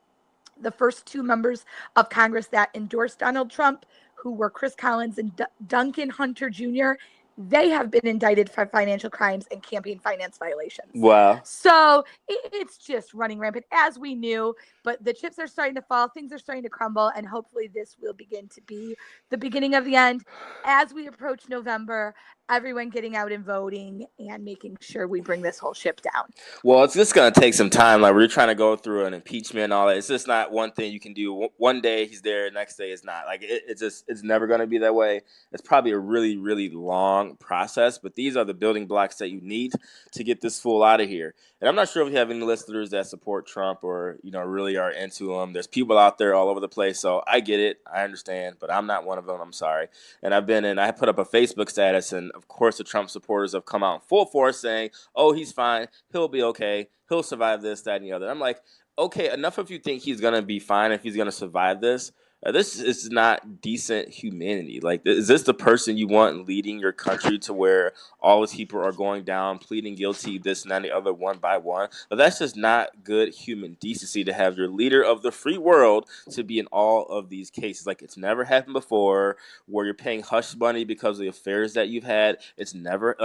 the first 2 members of Congress that endorsed Donald Trump, who were Chris Collins and Duncan Hunter Jr., they have been indicted for financial crimes and campaign finance violations. Wow. So it's just running rampant, as we knew, but the chips are starting to fall, things are starting to crumble, and hopefully this will begin to be the beginning of the end as we approach November, everyone getting out and voting and making sure we bring this whole ship down. Well, it's just going to take some time. Like, we're trying to go through an impeachment and all that. It's just not one thing you can do. One day he's there, next day it's not. Like, it's never going to be that way. It's probably a really, really long process, but these are the building blocks that you need to get this fool out of here. And I'm not sure if you have any listeners that support Trump or, really are into him. There's people out there all over the place, so I get it. I understand, but I'm not one of them. I'm sorry. And I put up a Facebook status, and of course the Trump supporters have come out in full force saying, oh, he's fine. He'll be okay. He'll survive this, that, and the other. I'm like, okay, enough if you think he's going to be fine, if he's going to survive this. This is not decent humanity. Like, is this the person you want leading your country to where all these people are going down, pleading guilty, this and that and the other, one by one? But that's just not good human decency to have your leader of the free world to be in all of these cases. Like, it's never happened before where you're paying hush money because of the affairs that you've had. It's never,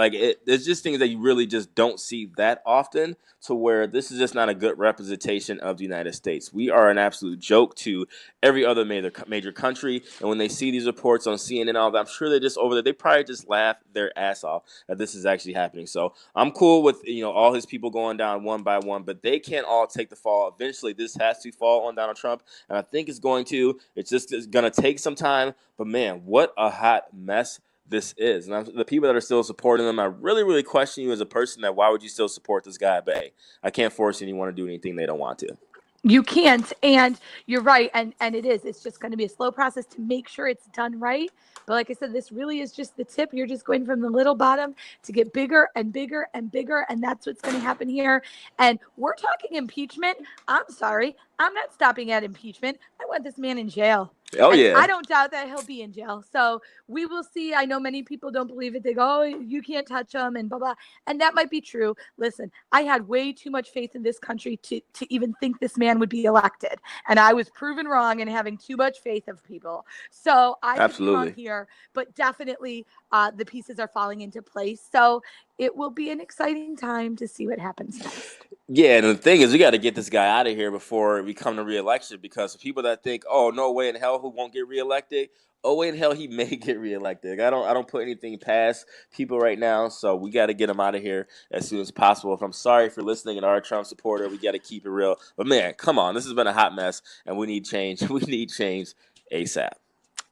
there's just things that you really just don't see that often, to where this is just not a good representation of the United States. We are an absolute joke to every other major country, and when they see these reports on CNN and all that, I'm sure they're just over there. They probably just laugh their ass off that this is actually happening. So I'm cool with all his people going down one by one, but they can't all take the fall. Eventually, this has to fall on Donald Trump, and I think it's going to. It's going to take some time, but man, what a hot mess this is. And the people that are still supporting them, I really, really question you as a person that why would you still support this guy? But hey, I can't force anyone to do anything they don't want to. You can't, and you're right, and it's just going to be a slow process to make sure it's done right. But like I said, this really is just the tip. You're just going from the little bottom to get bigger and bigger and bigger, and that's what's going to happen here. And we're talking impeachment. I'm sorry, I'm not stopping at impeachment. I want this man in jail. Oh, yeah. I don't doubt that he'll be in jail. So we will see. I know many people don't believe it. They go, oh, you can't touch him and blah, blah. And that might be true. Listen, I had way too much faith in this country to even think this man would be elected. And I was proven wrong in having too much faith of people. So I could be wrong here. But definitely the pieces are falling into place. So it will be an exciting time to see what happens next. Yeah, and the thing is, we got to get this guy out of here before we come to re-election, because people that think, oh, no way in hell who won't get reelected, oh, way in hell he may get reelected. I don't put anything past people right now, so we got to get him out of here as soon as possible. If I'm sorry for listening and are a Trump supporter, we got to keep it real. But man, come on, this has been a hot mess, and we need change. We need change ASAP.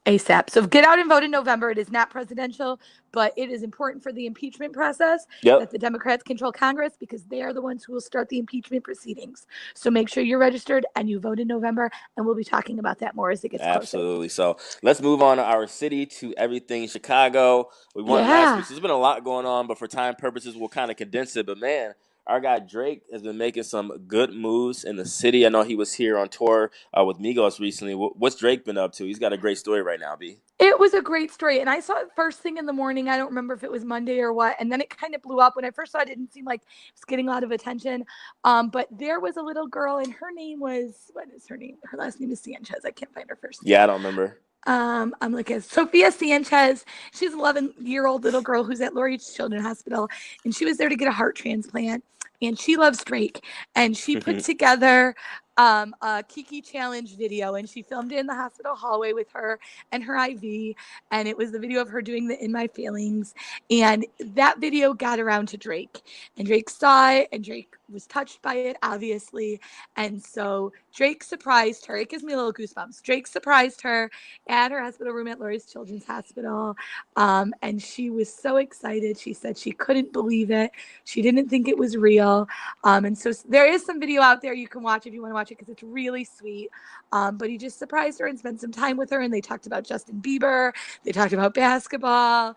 ASAP. So get out and vote in November. It is not presidential, but it is important for the impeachment process that the Democrats control Congress, because they are the ones who will start the impeachment proceedings. So make sure you're registered and you vote in November, and we'll be talking about that more as it gets closer. Absolutely. So let's move on to our city, to everything Chicago. We won last week. So there's been a lot going on, but for time purposes, we'll kind of condense it. But man, our guy Drake has been making some good moves in the city. I know he was here on tour with Migos recently. What's Drake been up to? He's got a great story right now, B. It was a great story, and I saw it first thing in the morning. I don't remember if it was Monday or what, and then it kind of blew up. When I first saw it, it didn't seem like it was getting a lot of attention. But there was a little girl, and her name was, what is her name? Her last name is Sanchez. I can't find her first name. Yeah, I don't remember. I'm looking at Sophia Sanchez. She's an 11-year-old little girl who's at Lurie's Children's Hospital, and she was there to get a heart transplant. And she loves Drake, and she put together a Kiki challenge video, and she filmed it in the hospital hallway with her and her IV, and it was the video of her doing the In My Feelings, and that video got around to Drake, and Drake saw it, and Drake was touched by it, obviously, and so Drake surprised her. It gives me a little goosebumps. Drake surprised her at her hospital room at Lurie's Children's Hospital, and she was so excited. She said she couldn't believe it. She didn't think it was real. And so there is some video out there you can watch if you want to watch it, because it's really sweet. But he just surprised her and spent some time with her, and they talked about Justin Bieber. They talked about basketball.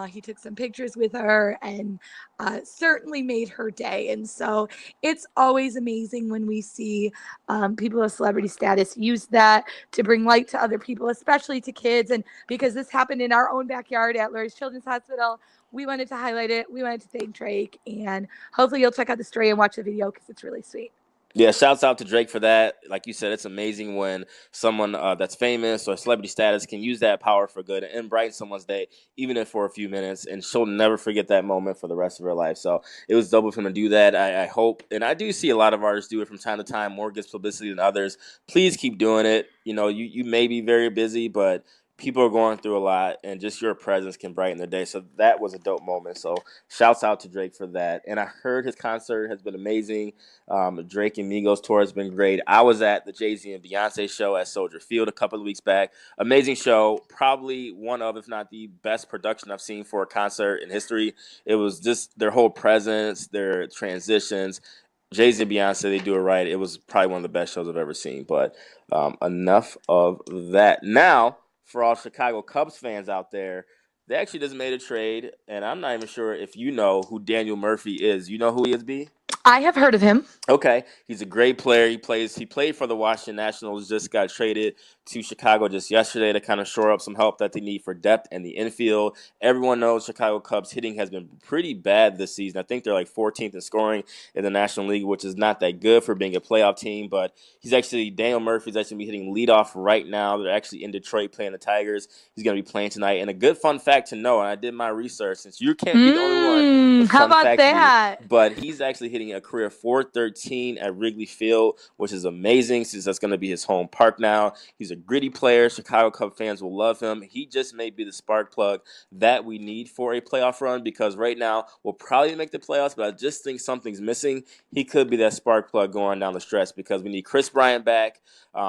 He took some pictures with her, and certainly made her day. And so it's always amazing when we see people of celebrity status use that to bring light to other people, especially to kids. And because this happened in our own backyard at Lurie's Children's Hospital, we wanted to highlight it. We wanted to thank Drake, and hopefully you'll check out the story and watch the video, because it's really sweet. Yeah, shouts out to Drake for that. Like you said, it's amazing when someone that's famous or celebrity status can use that power for good and brighten someone's day, even if for a few minutes, and she'll never forget that moment for the rest of her life. So it was dope of him to do that. I hope, and I do see a lot of artists do it from time to time, more gets publicity than others. Please keep doing it. You know, you may be very busy, but people are going through a lot, and just your presence can brighten their day. So that was a dope moment. So shouts out to Drake for that. And I heard his concert has been amazing. Drake and Migos tour has been great. I was at the Jay-Z and Beyonce show at Soldier Field a couple of weeks back. Amazing show. Probably one of, if not the best production I've seen for a concert in history. It was just their whole presence, their transitions. Jay-Z and Beyonce, they do it right. It was probably one of the best shows I've ever seen. But enough of that. Now, for all Chicago Cubs fans out there, they actually just made a trade, and I'm not even sure if you know who Daniel Murphy is. You know who he is, B? I have heard of him. Okay, he's a great player. He played for the Washington Nationals, just got traded to Chicago just yesterday to kind of shore up some help that they need for depth in the infield. Everyone knows Chicago Cubs hitting has been pretty bad this season. I think they're like 14th in scoring in the National League, which is not that good for being a playoff team, but Daniel Murphy's actually be hitting leadoff right now. They're actually in Detroit playing the Tigers. He's going to be playing tonight. And a good fun fact to know, and I did my research, since you can't be the only one. How about that? But he's actually hitting a career .413 at Wrigley Field, which is amazing since that's going to be his home park now. He's a gritty player. Chicago Cubs fans will love him. He just may be the spark plug that we need for a playoff run, because right now we'll probably make the playoffs, but I just think something's missing. He could be that spark plug going down the stretch, because we need Chris Bryant back.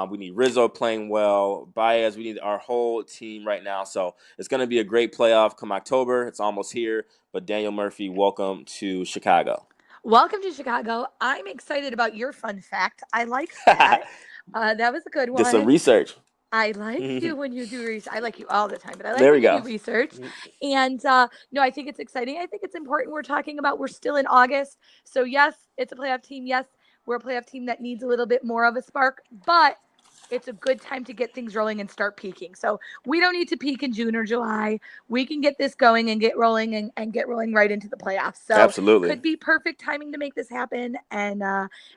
We need Rizzo playing well. Baez, we need our whole team right now. So it's going to be a great playoff come October. It's almost here. But Daniel Murphy, welcome to Chicago. Welcome to Chicago. I'm excited about your fun fact. I like that. That was a good one. Did some research. I like you when you do research. I like you all the time, but I like when you do research. And no, I think it's exciting. I think it's important. We're still in August. So yes, it's a playoff team. Yes, we're a playoff team that needs a little bit more of a spark, but it's a good time to get things rolling and start peaking. So we don't need to peak in June or July. We can get this going and get rolling and get rolling right into the playoffs. So absolutely, could be perfect timing to make this happen and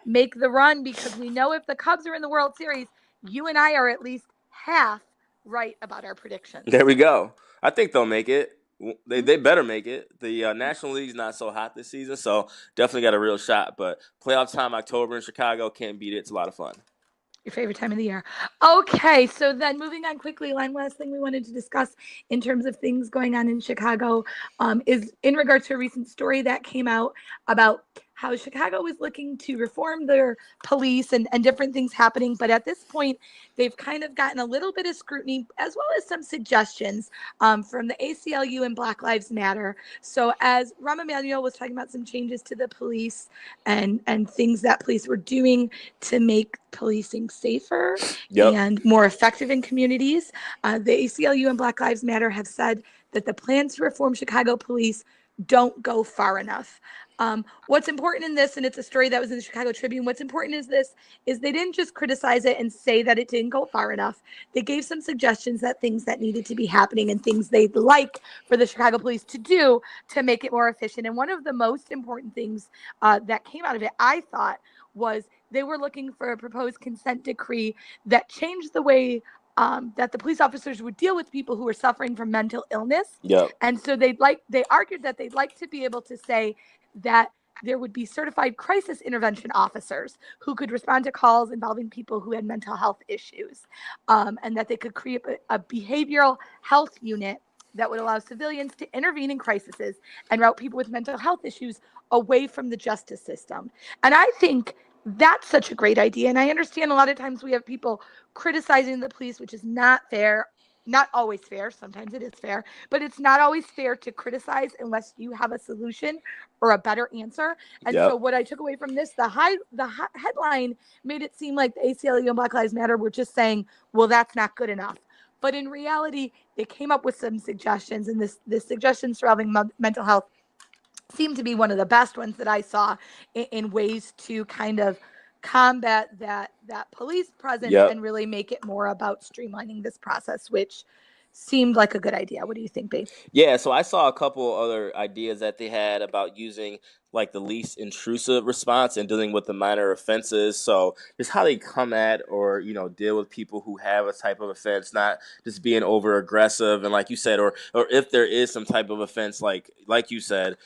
make the run, because we know if the Cubs are in the World Series, you and I are at least half right about our predictions. There we go. I think they'll make it. They better make it. The National League's not so hot this season, so definitely got a real shot. But playoff time, October in Chicago, can't beat it. It's a lot of fun. Your favorite time of the year. Okay, so then moving on quickly, one last thing we wanted to discuss in terms of things going on in Chicago is in regards to a recent story that came out about how Chicago was looking to reform their police and different things happening. But at this point, they've kind of gotten a little bit of scrutiny as well as some suggestions from the ACLU and Black Lives Matter. So as Rahm Emanuel was talking about some changes to the police and things that police were doing to make policing safer and more effective in communities, the ACLU and Black Lives Matter have said that the plans to reform Chicago police don't go far enough. What's important in this, and it's a story that was in the Chicago Tribune, what's important is they didn't just criticize it and say that it didn't go far enough. They gave some suggestions that things that needed to be happening and things they'd like for the Chicago police to do to make it more efficient. And one of the most important things that came out of it, I thought, was they were looking for a proposed consent decree that changed the way that the police officers would deal with people who were suffering from mental illness. Yep. And so they argued that they'd like to be able to say that there would be certified crisis intervention officers who could respond to calls involving people who had mental health issues, and that they could create a behavioral health unit that would allow civilians to intervene in crises and route people with mental health issues away from the justice system. And I think that's such a great idea. And I understand a lot of times we have people criticizing the police, which is not fair. Not always fair. Sometimes it is fair, but it's not always fair to criticize unless you have a solution or a better answer. And so what I took away from this, the headline made it seem like the ACLU and Black Lives Matter were just saying, well, that's not good enough. But in reality, they came up with some suggestions, and this suggestion surrounding mental health seemed to be one of the best ones that I saw in ways to kind of combat that police presence and really make it more about streamlining this process, which seemed like a good idea. What do you think, babe? Yeah, so I saw a couple other ideas that they had about using like the least intrusive response and dealing with the minor offenses. So just how they come at or, deal with people who have a type of offense, not just being over aggressive. And like you said, or if there is some type of offense, like you said,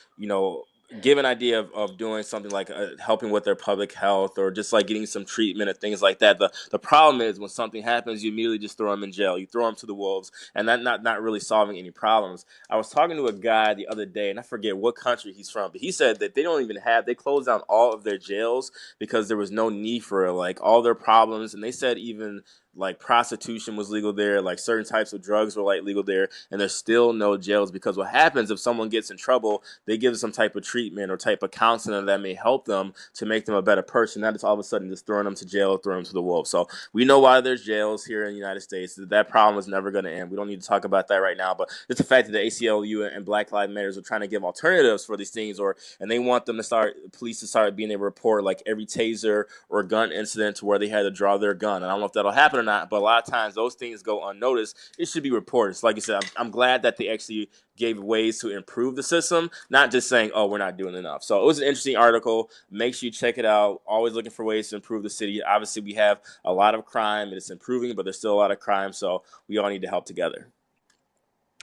give an idea of doing something like helping with their public health or just like getting some treatment and things like that. The problem is when something happens, you immediately just throw them in jail. You throw them to the wolves, and that not really solving any problems. I was talking to a guy the other day, and I forget what country he's from, but he said that they closed down all of their jails because there was no need for it, like all their problems. And they said even like prostitution was legal there, like certain types of drugs were like legal there, and there's still no jails because what happens if someone gets in trouble, they give some type of treatment or type of counseling that may help them to make them a better person. Not just all of a sudden just throwing them to jail, throwing them to the wolves. So we know why there's jails here in the United States. That problem is never going to end. We don't need to talk about that right now, but it's the fact that the ACLU and Black Lives Matter are trying to give alternatives for these things, and they want them to police to start being able to report like every taser or gun incident to where they had to draw their gun. And I don't know if that'll happen or not, but a lot of times those things go unnoticed. It should be reported. So like you said, I'm glad that they actually gave ways to improve the system, not just saying, oh, we're not doing enough. So it was an interesting article. Make sure you check it out. Always looking for ways to improve the city. Obviously, we have a lot of crime, and it's improving, but there's still a lot of crime, so we all need to help together.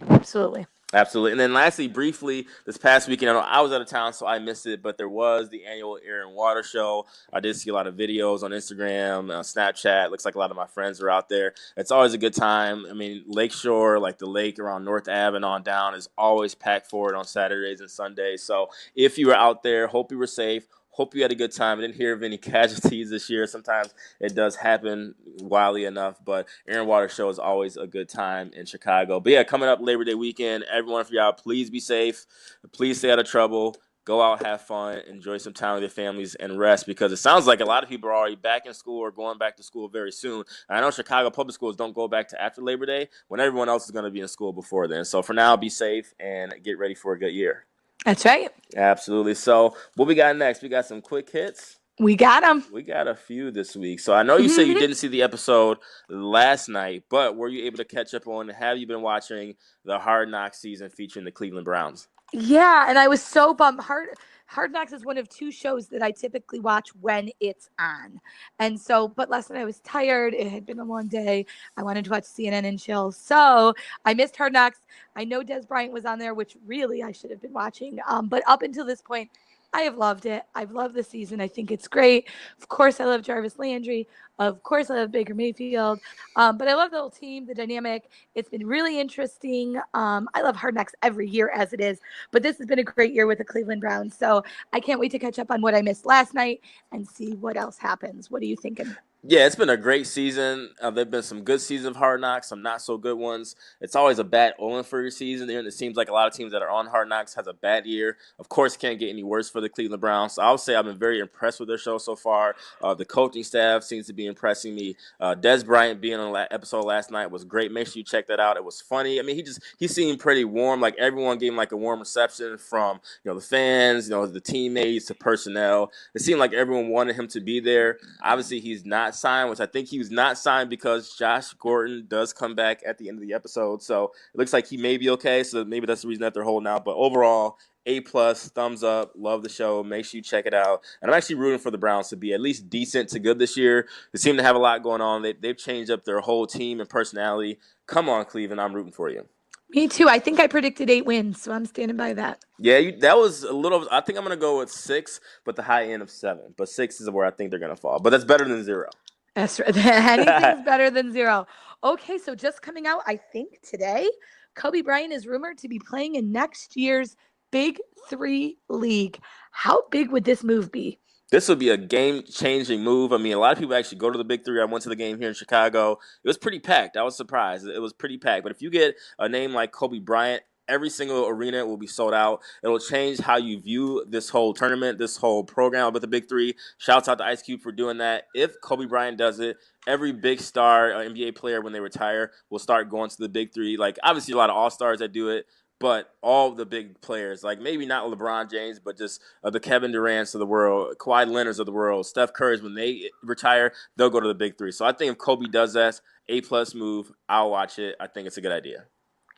Absolutely. And then lastly, briefly, this past weekend, I was out of town, so I missed it, but there was the annual Air and Water Show. I did see a lot of videos on Instagram, Snapchat. Looks like a lot of my friends were out there. It's always a good time. I mean, Lakeshore, like the lake around North Ave and on down, is always packed for it on Saturdays and Sundays. So if you were out there, hope you were safe. Hope you had a good time. I didn't hear of any casualties this year. Sometimes it does happen wildly enough, but Air and Water Show is always a good time in Chicago. But yeah, coming up Labor Day weekend, everyone, if you're out, please be safe. Please stay out of trouble. Go out, have fun, enjoy some time with your families, and rest, because it sounds like a lot of people are already back in school or going back to school very soon. And I know Chicago public schools don't go back to after Labor Day when everyone else is going to be in school before then. So for now, be safe and get ready for a good year. That's right. Absolutely. So what we got next? We got some quick hits. We got them. We got a few this week. So I know you said you didn't see the episode last night, but were you able to catch up on? Have you been watching the Hard Knocks season featuring the Cleveland Browns? Yeah, and I was so bummed. Hard Knocks is one of two shows that I typically watch when it's on. And so, but last night I was tired. It had been a long day. I wanted to watch CNN and chill. So I missed Hard Knocks. I know Des Bryant was on there, which really I should have been watching. But up until this point, I have loved it. I've loved the season. I think it's great. Of course, I love Jarvis Landry. Of course, I love Baker Mayfield. But I love the whole team, the dynamic. It's been really interesting. I love Hard Knocks every year as it is. But this has been a great year with the Cleveland Browns. So I can't wait to catch up on what I missed last night and see what else happens. What are you thinking? Yeah, it's been a great season. There've been some good seasons of Hard Knocks, some not so good ones. It's always a bad omen for your season. And it seems like a lot of teams that are on Hard Knocks has a bad year. Of course, can't get any worse for the Cleveland Browns. So I would say I've been very impressed with their show so far. The coaching staff seems to be impressing me. Des Bryant being on the episode last night was great. Make sure you check that out. It was funny. I mean, he seemed pretty warm. Like everyone gave him like a warm reception from the fans, the teammates to personnel. It seemed like everyone wanted him to be there. Obviously, he's not signed, which I think he was not signed because Josh Gordon does come back at the end of the episode. So it looks like he may be okay. So maybe that's the reason that they're holding out. But overall, A+, thumbs up, love the show. Make sure you check it out. And I'm actually rooting for the Browns to be at least decent to good this year. They seem to have a lot going on. They've changed up their whole team and personality. Come on, Cleveland, I'm rooting for you. Me too. I think I predicted 8 wins, so I'm standing by that. Yeah, that was a little. I think I'm going to go with 6, but the high end of 7. But 6 is where I think they're going to fall. But that's better than 0. That's right. Anything's better than 0. Okay, so just coming out, I think today, Kobe Bryant is rumored to be playing in next year's Big 3 league. How big would this move be? This would be a game-changing move. I mean, a lot of people actually go to the Big 3. I went to the game here in Chicago. It was pretty packed. I was surprised. It was pretty packed. But if you get a name like Kobe Bryant, every single arena will be sold out. It'll change how you view this whole tournament, this whole program with the Big 3. Shouts out to Ice Cube for doing that. If Kobe Bryant does it, every big star NBA player when they retire will start going to the Big 3. Like, obviously, a lot of all-stars that do it. But all the big players, like maybe not LeBron James, but just the Kevin Durant's of the world, Kawhi Leonard's of the world, Steph Curry's, when they retire, they'll go to the Big 3. So I think if Kobe does that, A+ move, I'll watch it. I think it's a good idea.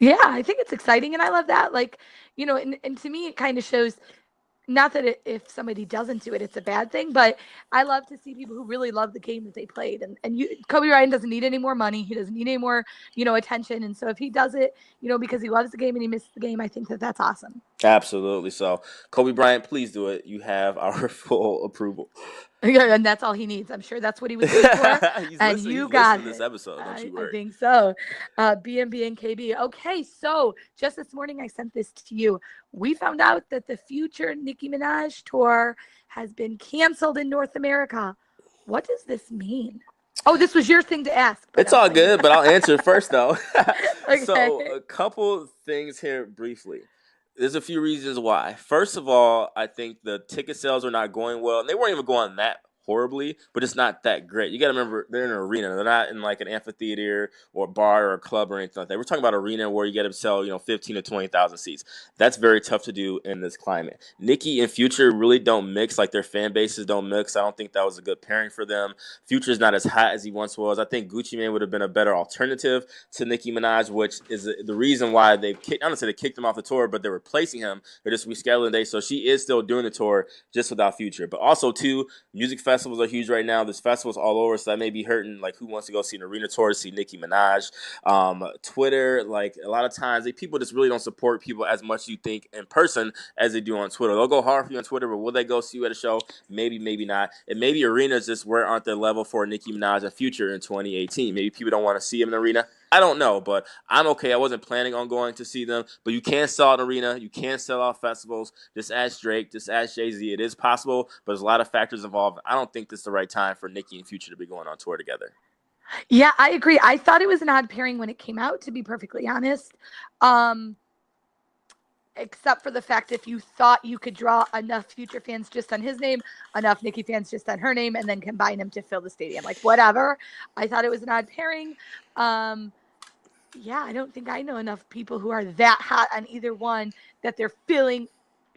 Yeah, I think it's exciting, and I love that. Like, and to me, it kind of shows, not that if somebody doesn't do it, it's a bad thing, but I love to see people who really love the game that they played. And Kobe Bryant doesn't need any more money. He doesn't need any more, attention. And so if he does it, because he loves the game and he misses the game, I think that that's awesome. Absolutely. So, Kobe Bryant, please do it. You have our full approval. Yeah, and that's all he needs. I'm sure that's what he was looking for. And you got this episode. Don't you worry. I think so. BNB and KB. Okay, so just this morning I sent this to you. We found out that the Future Nicki Minaj tour has been canceled in North America. What does this mean? Oh, this was your thing to ask. It's all good, but I'll answer first, though. Okay. So, a couple things here briefly. There's a few reasons why. First of all, I think the ticket sales are not going well. And they weren't even going that horribly, but it's not that great. You got to remember, they're in an arena. They're not in like an amphitheater or a bar or a club or anything like that. We're talking about arena where you got to sell, 15 to 20,000 seats. That's very tough to do in this climate. Nicki and Future really don't mix, like their fan bases don't mix. I don't think that was a good pairing for them. Future's not as hot as he once was. I think Gucci Mane would have been a better alternative to Nicki Minaj, which is the reason why they've kicked, honestly, they kicked him off the tour, but they're replacing him. They're just rescheduling days. So she is still doing the tour just without Future. But also, too, music festivals are huge right now. There's festivals all over, so that may be hurting. Like, who wants to go see an arena tour to see Nicki Minaj? Twitter, like, a lot of times, people just really don't support people as much as you think in person as they do on Twitter. They'll go hard for you on Twitter, but will they go see you at a show? Maybe, maybe not. And maybe arenas just aren't their level for Nicki Minaj and Future in 2018. Maybe people don't want to see him in the arena. I don't know, but I'm okay. I wasn't planning on going to see them, but you can sell out an arena. You can sell out festivals. Just ask Drake. Just ask Jay-Z. It is possible, but there's a lot of factors involved. I don't think this is the right time for Nicki and Future to be going on tour together. Yeah, I agree. I thought it was an odd pairing when it came out, to be perfectly honest. Except for the fact if you thought you could draw enough Future fans just on his name, enough Nicki fans just on her name, and then combine them to fill the stadium. Like, whatever. I thought it was an odd pairing. Yeah, I don't think I know enough people who are that hot on either one that they're filling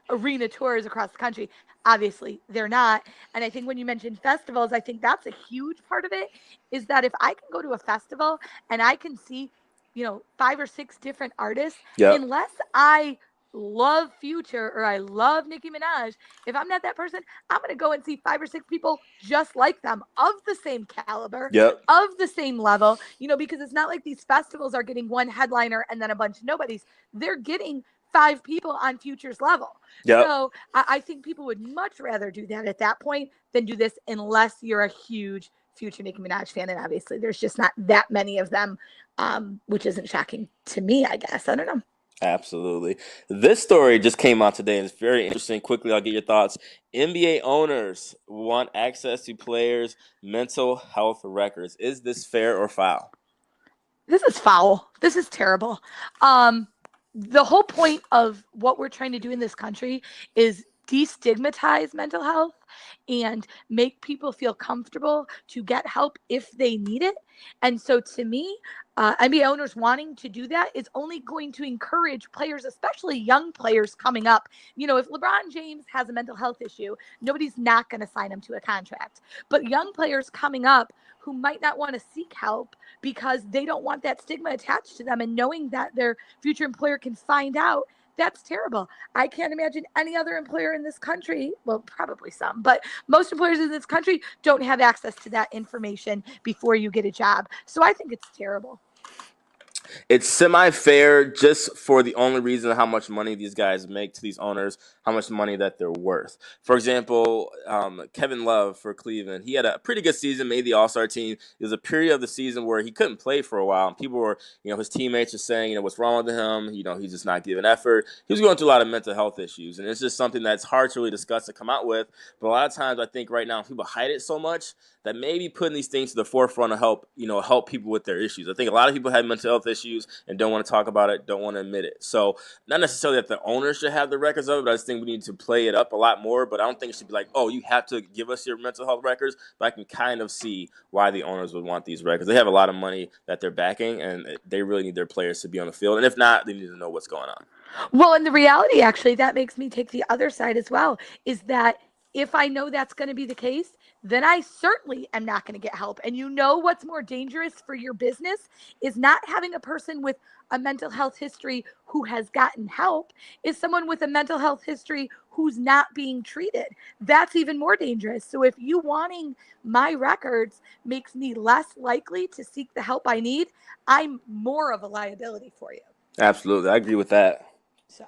arena tours across the country. Obviously, they're not. And I think when you mentioned festivals, I think that's a huge part of it, is that if I can go to a festival and I can see, 5 or 6 different artists, unless I love Future or I love Nicki Minaj, if I'm not that person, I'm going to go and see 5 or 6 people just like them, of the same caliber, of the same level, because it's not like these festivals are getting one headliner and then a bunch of nobodies. They're getting 5 people on Future's level. So I think people would much rather do that at that point than do this, unless you're a huge Future Nicki Minaj fan. And obviously there's just not that many of them, which isn't shocking to me, I guess. I don't know. Absolutely. This story just came out today and it's very interesting. Quickly, I'll get your thoughts. NBA owners want access to players' mental health records. Is this fair or foul? This is foul. This is terrible. Um, the whole point of what we're trying to do in this country is destigmatize mental health and make people feel comfortable to get help if they need it. And so to me, NBA owners wanting to do that is only going to encourage players, especially young players coming up. You know, if LeBron James has a mental health issue, nobody's not going to sign him to a contract. But young players coming up who might not want to seek help because they don't want that stigma attached to them, and knowing that their future employer can find out, that's terrible. I can't imagine any other employer in this country, well, probably some, but most employers in this country don't have access to that information before you get a job. So I think it's terrible. It's semi-fair just for the only reason how much money these guys make to these owners, how much money that they're worth. For example, Kevin Love for Cleveland, he had a pretty good season, made the All-Star team. There was a period of the season where he couldn't play for a while, and people were, his teammates were saying, what's wrong with him? He's just not giving effort. He was going through a lot of mental health issues, and it's just something that's hard to really discuss to come out with. But a lot of times, I think right now people hide it so much that maybe putting these things to the forefront to help people with their issues. I think a lot of people have mental health issues and don't want to talk about it, don't want to admit it. So not necessarily that the owner should have the records of it, but I just think we need to play it up a lot more. But I don't think it should be like, oh, you have to give us your mental health records. But I can kind of see why the owners would want these records. They have a lot of money that they're backing, and they really need their players to be on the field. And if not, they need to know what's going on. Well, and the reality, actually, that makes me take the other side as well, is that if I know that's going to be the case, then I certainly am not going to get help. And what's more dangerous for your business is not having a person with a mental health history who has gotten help, is someone with a mental health history who's not being treated. That's even more dangerous. So if you wanting my records makes me less likely to seek the help I need, I'm more of a liability for you. Absolutely. I agree with that. So,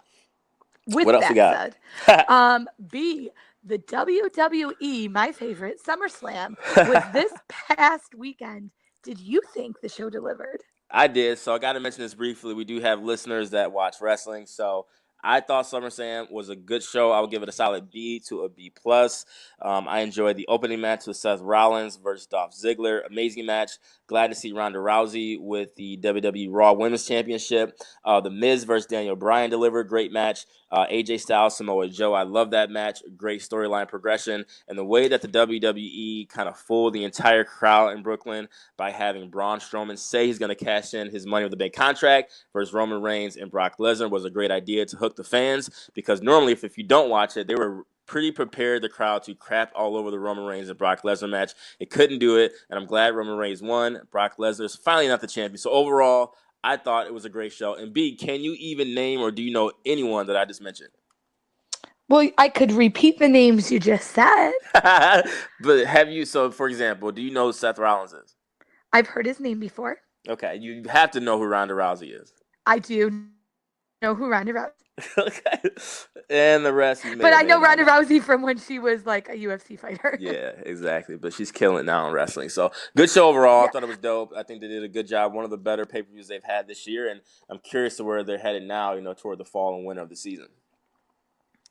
with what else that we got? said, B, the WWE, my favorite, SummerSlam, was this past weekend. Did you think the show delivered? I did. So I got to mention this briefly. We do have listeners that watch wrestling. So I thought SummerSlam was a good show. I would give it a solid B to a B plus. I enjoyed the opening match with Seth Rollins versus Dolph Ziggler. Amazing match. Glad to see Ronda Rousey with the WWE Raw Women's Championship. The Miz versus Daniel Bryan delivered. Great match. AJ Styles, Samoa Joe. I love that match. Great storyline progression. And the way that the WWE kind of fooled the entire crowd in Brooklyn by having Braun Strowman say he's going to cash in his Money with the Bank contract versus Roman Reigns and Brock Lesnar was a great idea to hook the fans, because normally if you don't watch it, they were pretty prepared, the crowd, to crap all over the Roman Reigns and Brock Lesnar match. It couldn't do it, and I'm glad Roman Reigns won. Brock Lesnar's finally not the champion. So overall, I thought it was a great show. And B, can you even name or do you know anyone that I just mentioned? Well, I could repeat the names you just said. But have you, so for example, do you know who Seth Rollins is? I've heard his name before. Okay, you have to know who Ronda Rousey is. I do know who Ronda Rousey is. Okay. And the rest. But I know Ronda Rousey from when she was like a UFC fighter. Yeah, exactly. But she's killing it now in wrestling. So good show overall. Yeah. I thought it was dope. I think they did a good job. One of the better pay-per-views they've had this year. And I'm curious to where they're headed now, toward the fall and winter of the season.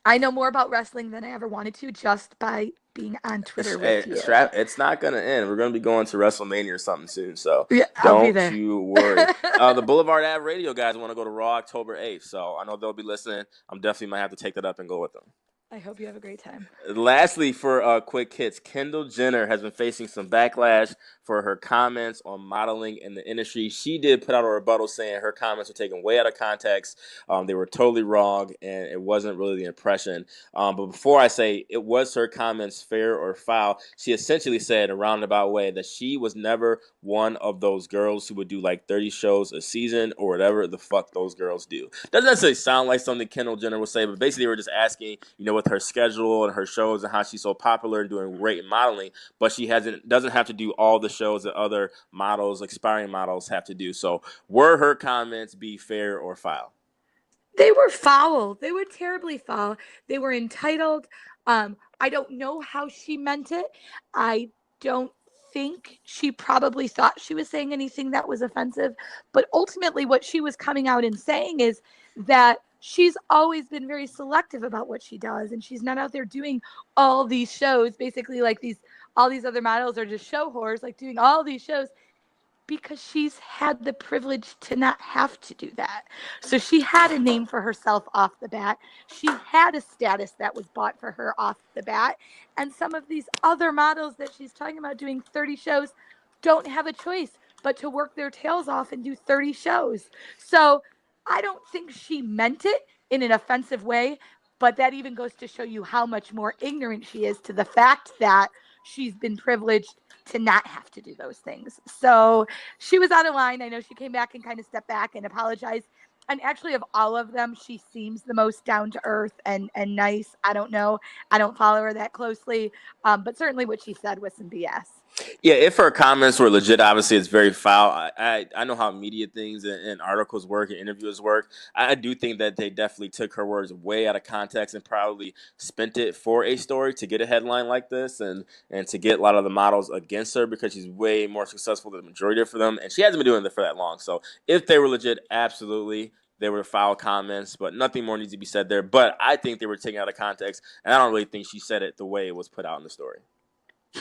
I know more about wrestling than I ever wanted to just by being on Twitter with you. It's not going to end. We're going to be going to WrestleMania or something soon, so don't you worry. The Boulevard Ave Radio guys want to go to Raw October 8th, so I know they'll be listening. I'm definitely might have to take that up and go with them. I hope you have a great time. Lastly, for quick hits, Kendall Jenner has been facing some backlash for her comments on modeling in the industry. She did put out a rebuttal saying her comments were taken way out of context. They were totally wrong, and it wasn't really the impression. But before I say it was her comments fair or foul, she essentially said in a roundabout way that she was never one of those girls who would do like 30 shows a season or whatever the fuck those girls do. Doesn't necessarily sound like something Kendall Jenner would say, but basically they were just asking, with her schedule and her shows and how she's so popular and doing great in modeling, but she doesn't have to do all the shows that other models, aspiring models, have to do. So were her comments be fair or foul? They were foul. They were terribly foul. They were entitled. I don't know how she meant it. I don't think she probably thought she was saying anything that was offensive, but ultimately what she was coming out and saying is that she's always been very selective about what she does, and she's not out there doing all these shows, basically like all these other models are just show whores, like doing all these shows, because she's had the privilege to not have to do that. So she had a name for herself off the bat. She had a status that was bought for her off the bat. And some of these other models that she's talking about doing 30 shows don't have a choice but to work their tails off and do 30 shows. So I don't think she meant it in an offensive way, but that even goes to show you how much more ignorant she is to the fact that she's been privileged to not have to do those things. So she was out of line. I know she came back and kind of stepped back and apologized. And actually, of all of them, she seems the most down to earth and nice. I don't know. I don't follow her that closely. But certainly what she said was some BS. Yeah, if her comments were legit, obviously it's very foul. I know how media things and articles work and interviews work. I do think that they definitely took her words way out of context and probably spent it for a story to get a headline like this and to get a lot of the models against her because she's way more successful than the majority of them. And she hasn't been doing it for that long. So if they were legit, absolutely. They were foul comments, but nothing more needs to be said there. But I think they were taken out of context, and I don't really think she said it the way it was put out in the story.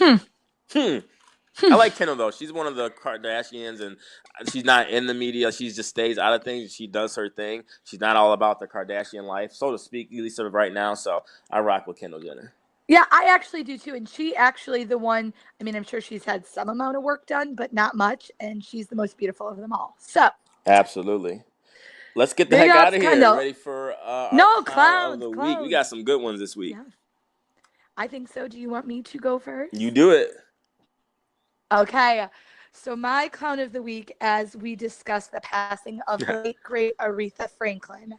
I like Kendall, though. She's one of the Kardashians, and she's not in the media. She just stays out of things. She does her thing. She's not all about the Kardashian life, so to speak, at least right now. So I rock with Kendall Jenner. Yeah, I actually do, too. And she actually the one, I mean, I'm sure she's had some amount of work done, but not much. And she's the most beautiful of them all. So absolutely. Let's get the heck out of here. Kendall. Ready for our clowns of the week. We got some good ones this week. Yeah. I think so. Do you want me to go first? You do it. Okay. So my clown of the week, as we discuss the passing of the late, great Aretha Franklin,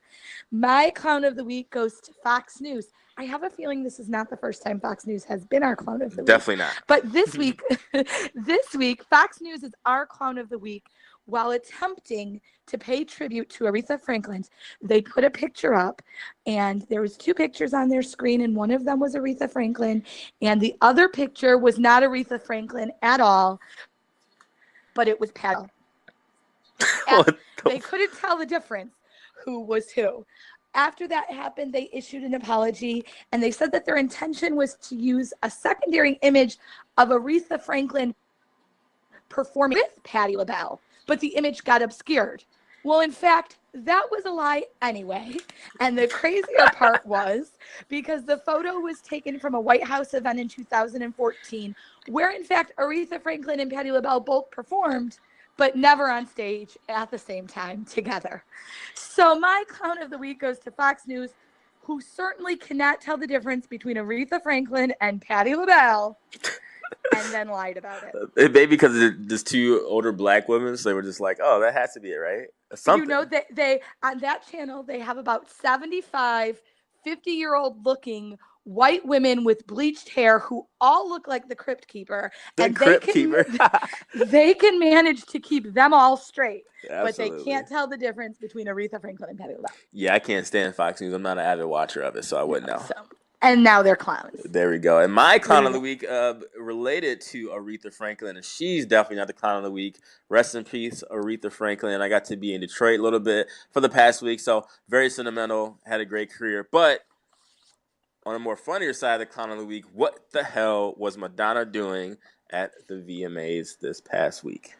my clown of the week goes to Fox News. I have a feeling this is not the first time Fox News has been our clown of the week. Definitely not. But this week, Fox News is our clown of the week. While attempting to pay tribute to Aretha Franklin, they put a picture up, and there was 2 pictures on their screen, and one of them was Aretha Franklin, and the other picture was not Aretha Franklin at all, but it was Patty. They couldn't tell the difference who was who. After that happened, they issued an apology, and they said that their intention was to use a secondary image of Aretha Franklin performing with Patti LaBelle, but the image got obscured. Well, in fact, that was a lie anyway. And the crazier part was because the photo was taken from a White House event in 2014, where in fact Aretha Franklin and Patti LaBelle both performed, but never on stage at the same time together. So my clown of the week goes to Fox News, who certainly cannot tell the difference between Aretha Franklin and Patti LaBelle. And then lied about it. Maybe because there's 2 older black women, so they were just like, "Oh, that has to be it, right?" Something. You know that they on that channel they have about 75 50-year-old looking white women with bleached hair who all look like the Crypt Keeper, they can manage to keep them all straight. Absolutely. But they can't tell the difference between Aretha Franklin and Patti LaBelle. Yeah, I can't stand Fox News. I'm not an avid watcher of it, so I wouldn't know. And now they're clowns. There we go. And my clown of the week related to Aretha Franklin, and she's definitely not the clown of the week. Rest in peace, Aretha Franklin. I got to be in Detroit a little bit for the past week, so very sentimental, had a great career. But on a more funnier side of the clown of the week, what the hell was Madonna doing at the VMAs this past week?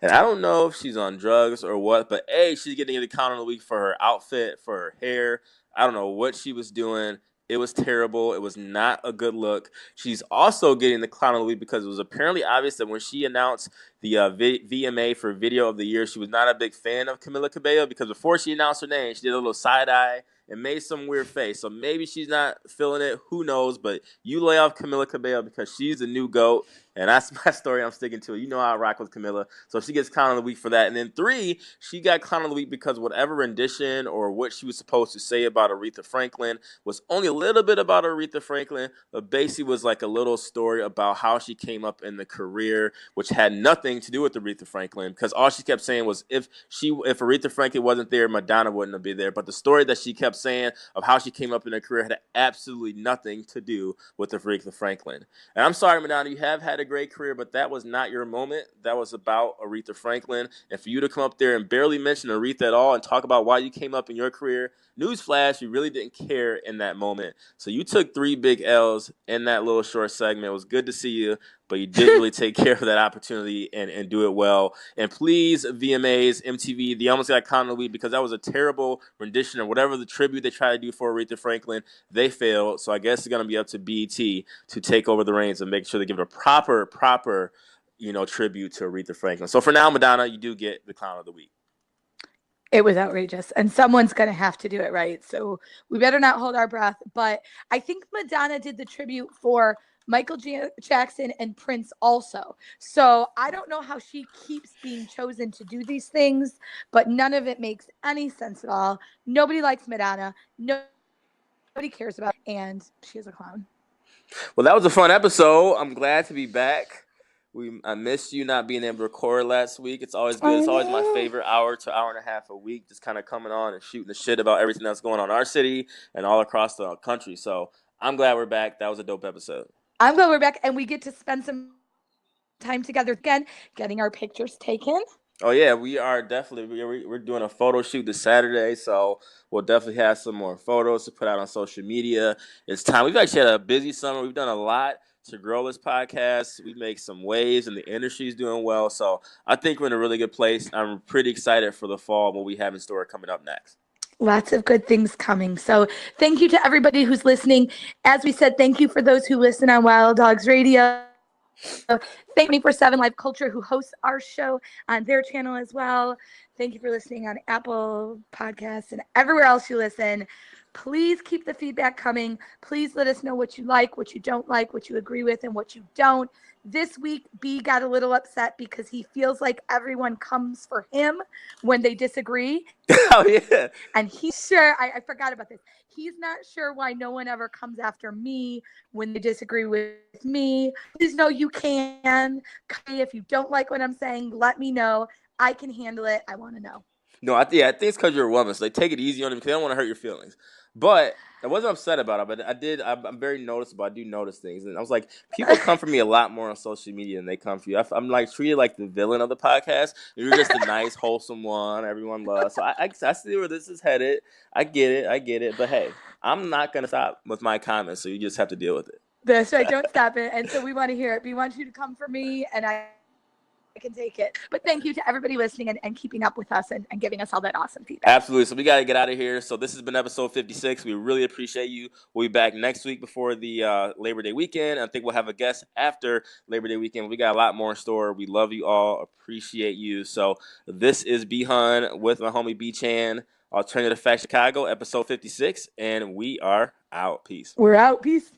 And I don't know if she's on drugs or what, but A, she's getting the clown of the week for her outfit, for her hair. I don't know what she was doing. It was terrible. It was not a good look. She's also getting the clown of the week because it was apparently obvious that when she announced the VMA for Video of the Year, she was not a big fan of Camila Cabello because before she announced her name, she did a little side eye and made some weird face. So maybe she's not feeling it. Who knows? But you lay off Camila Cabello because she's the new GOAT. And that's my story I'm sticking to. You know how I rock with Camila. So she gets clown of the week for that. And then 3, she got clown of the week because whatever rendition or what she was supposed to say about Aretha Franklin was only a little bit about Aretha Franklin, but basically was like a little story about how she came up in the career, which had nothing nothing to do with Aretha Franklin, because all she kept saying was if Aretha Franklin wasn't there, Madonna wouldn't have been there. But the story that she kept saying of how she came up in her career had absolutely nothing to do with Aretha Franklin. And I'm sorry, Madonna, you have had a great career, but that was not your moment. That was about Aretha Franklin. And for you to come up there and barely mention Aretha at all and talk about why you came up in your career, newsflash, you really didn't care in that moment. So you took 3 big L's in that little short segment. It was good to see you, but you didn't really take care of that opportunity and do it well. And please, VMAs, MTV, they almost got caught in the week because that was a terrible rendition or whatever the tribute they tried to do for Aretha Franklin. They failed. So I guess it's going to be up to BET to take over the reins and make sure they give it a proper, tribute to Aretha Franklin. So for now, Madonna, you do get the clown of the week. It was outrageous, and someone's going to have to do it right. So we better not hold our breath. But I think Madonna did the tribute for Michael Jackson and Prince also. So I don't know how she keeps being chosen to do these things, but none of it makes any sense at all. Nobody likes Madonna. Nobody cares about her, and she is a clown. Well, that was a fun episode. I'm glad to be back. I missed you not being able to record last week. It's always good. It's always my favorite hour to hour and a half a week, just kind of coming on and shooting the shit about everything that's going on in our city and all across the country. So I'm glad we're back. That was a dope episode. I'm glad we're back, and we get to spend some time together again, getting our pictures taken. Oh, yeah, we are definitely. We're doing a photo shoot this Saturday, so we'll definitely have some more photos to put out on social media. It's time. We've actually had a busy summer. We've done a lot to grow this podcast. We make some waves, and the industry is doing well. So I think we're in a really good place. I'm pretty excited for the fall and what we have in store coming up next. Lots of good things coming. So thank you to everybody who's listening. As we said, thank you for those who listen on Wild Dogs Radio. Thank you for 7 Live Culture, who hosts our show on their channel as well. Thank you for listening on Apple Podcasts and everywhere else you listen. Please keep the feedback coming. Please let us know what you like, what you don't like, what you agree with, and what you don't. This week, B got a little upset because he feels like everyone comes for him when they disagree. Oh, yeah. And he's sure, I forgot about this. He's not sure why no one ever comes after me when they disagree with me. Please know you can. If you don't like what I'm saying, let me know. I can handle it. I want to know. No, I think it's because you're a woman, so they take it easy on him because they don't want to hurt your feelings. But I wasn't upset about it, but I'm very noticeable. I do notice things. And I was like, people come for me a lot more on social media than they come for you. I'm like treated like the villain of the podcast. You're just a nice, wholesome one everyone loves. So I see where this is headed. I get it. But hey, I'm not going to stop with my comments, so you just have to deal with it. That's right. Don't stop it. And so we want to hear it. We want you to come for me, and I can take it. But thank you to everybody listening and keeping up with us and giving us all that awesome feedback. Absolutely. So we got to get out of here. So this has been episode 56. We really appreciate you. We'll be back next week before the Labor Day weekend. I think we'll have a guest after Labor Day weekend. We got a lot more in store. We love you all. Appreciate you. So this is BHun with my homie B-Chan, Alternative Fact Chicago, episode 56. And we are out. Peace. We're out. Peace.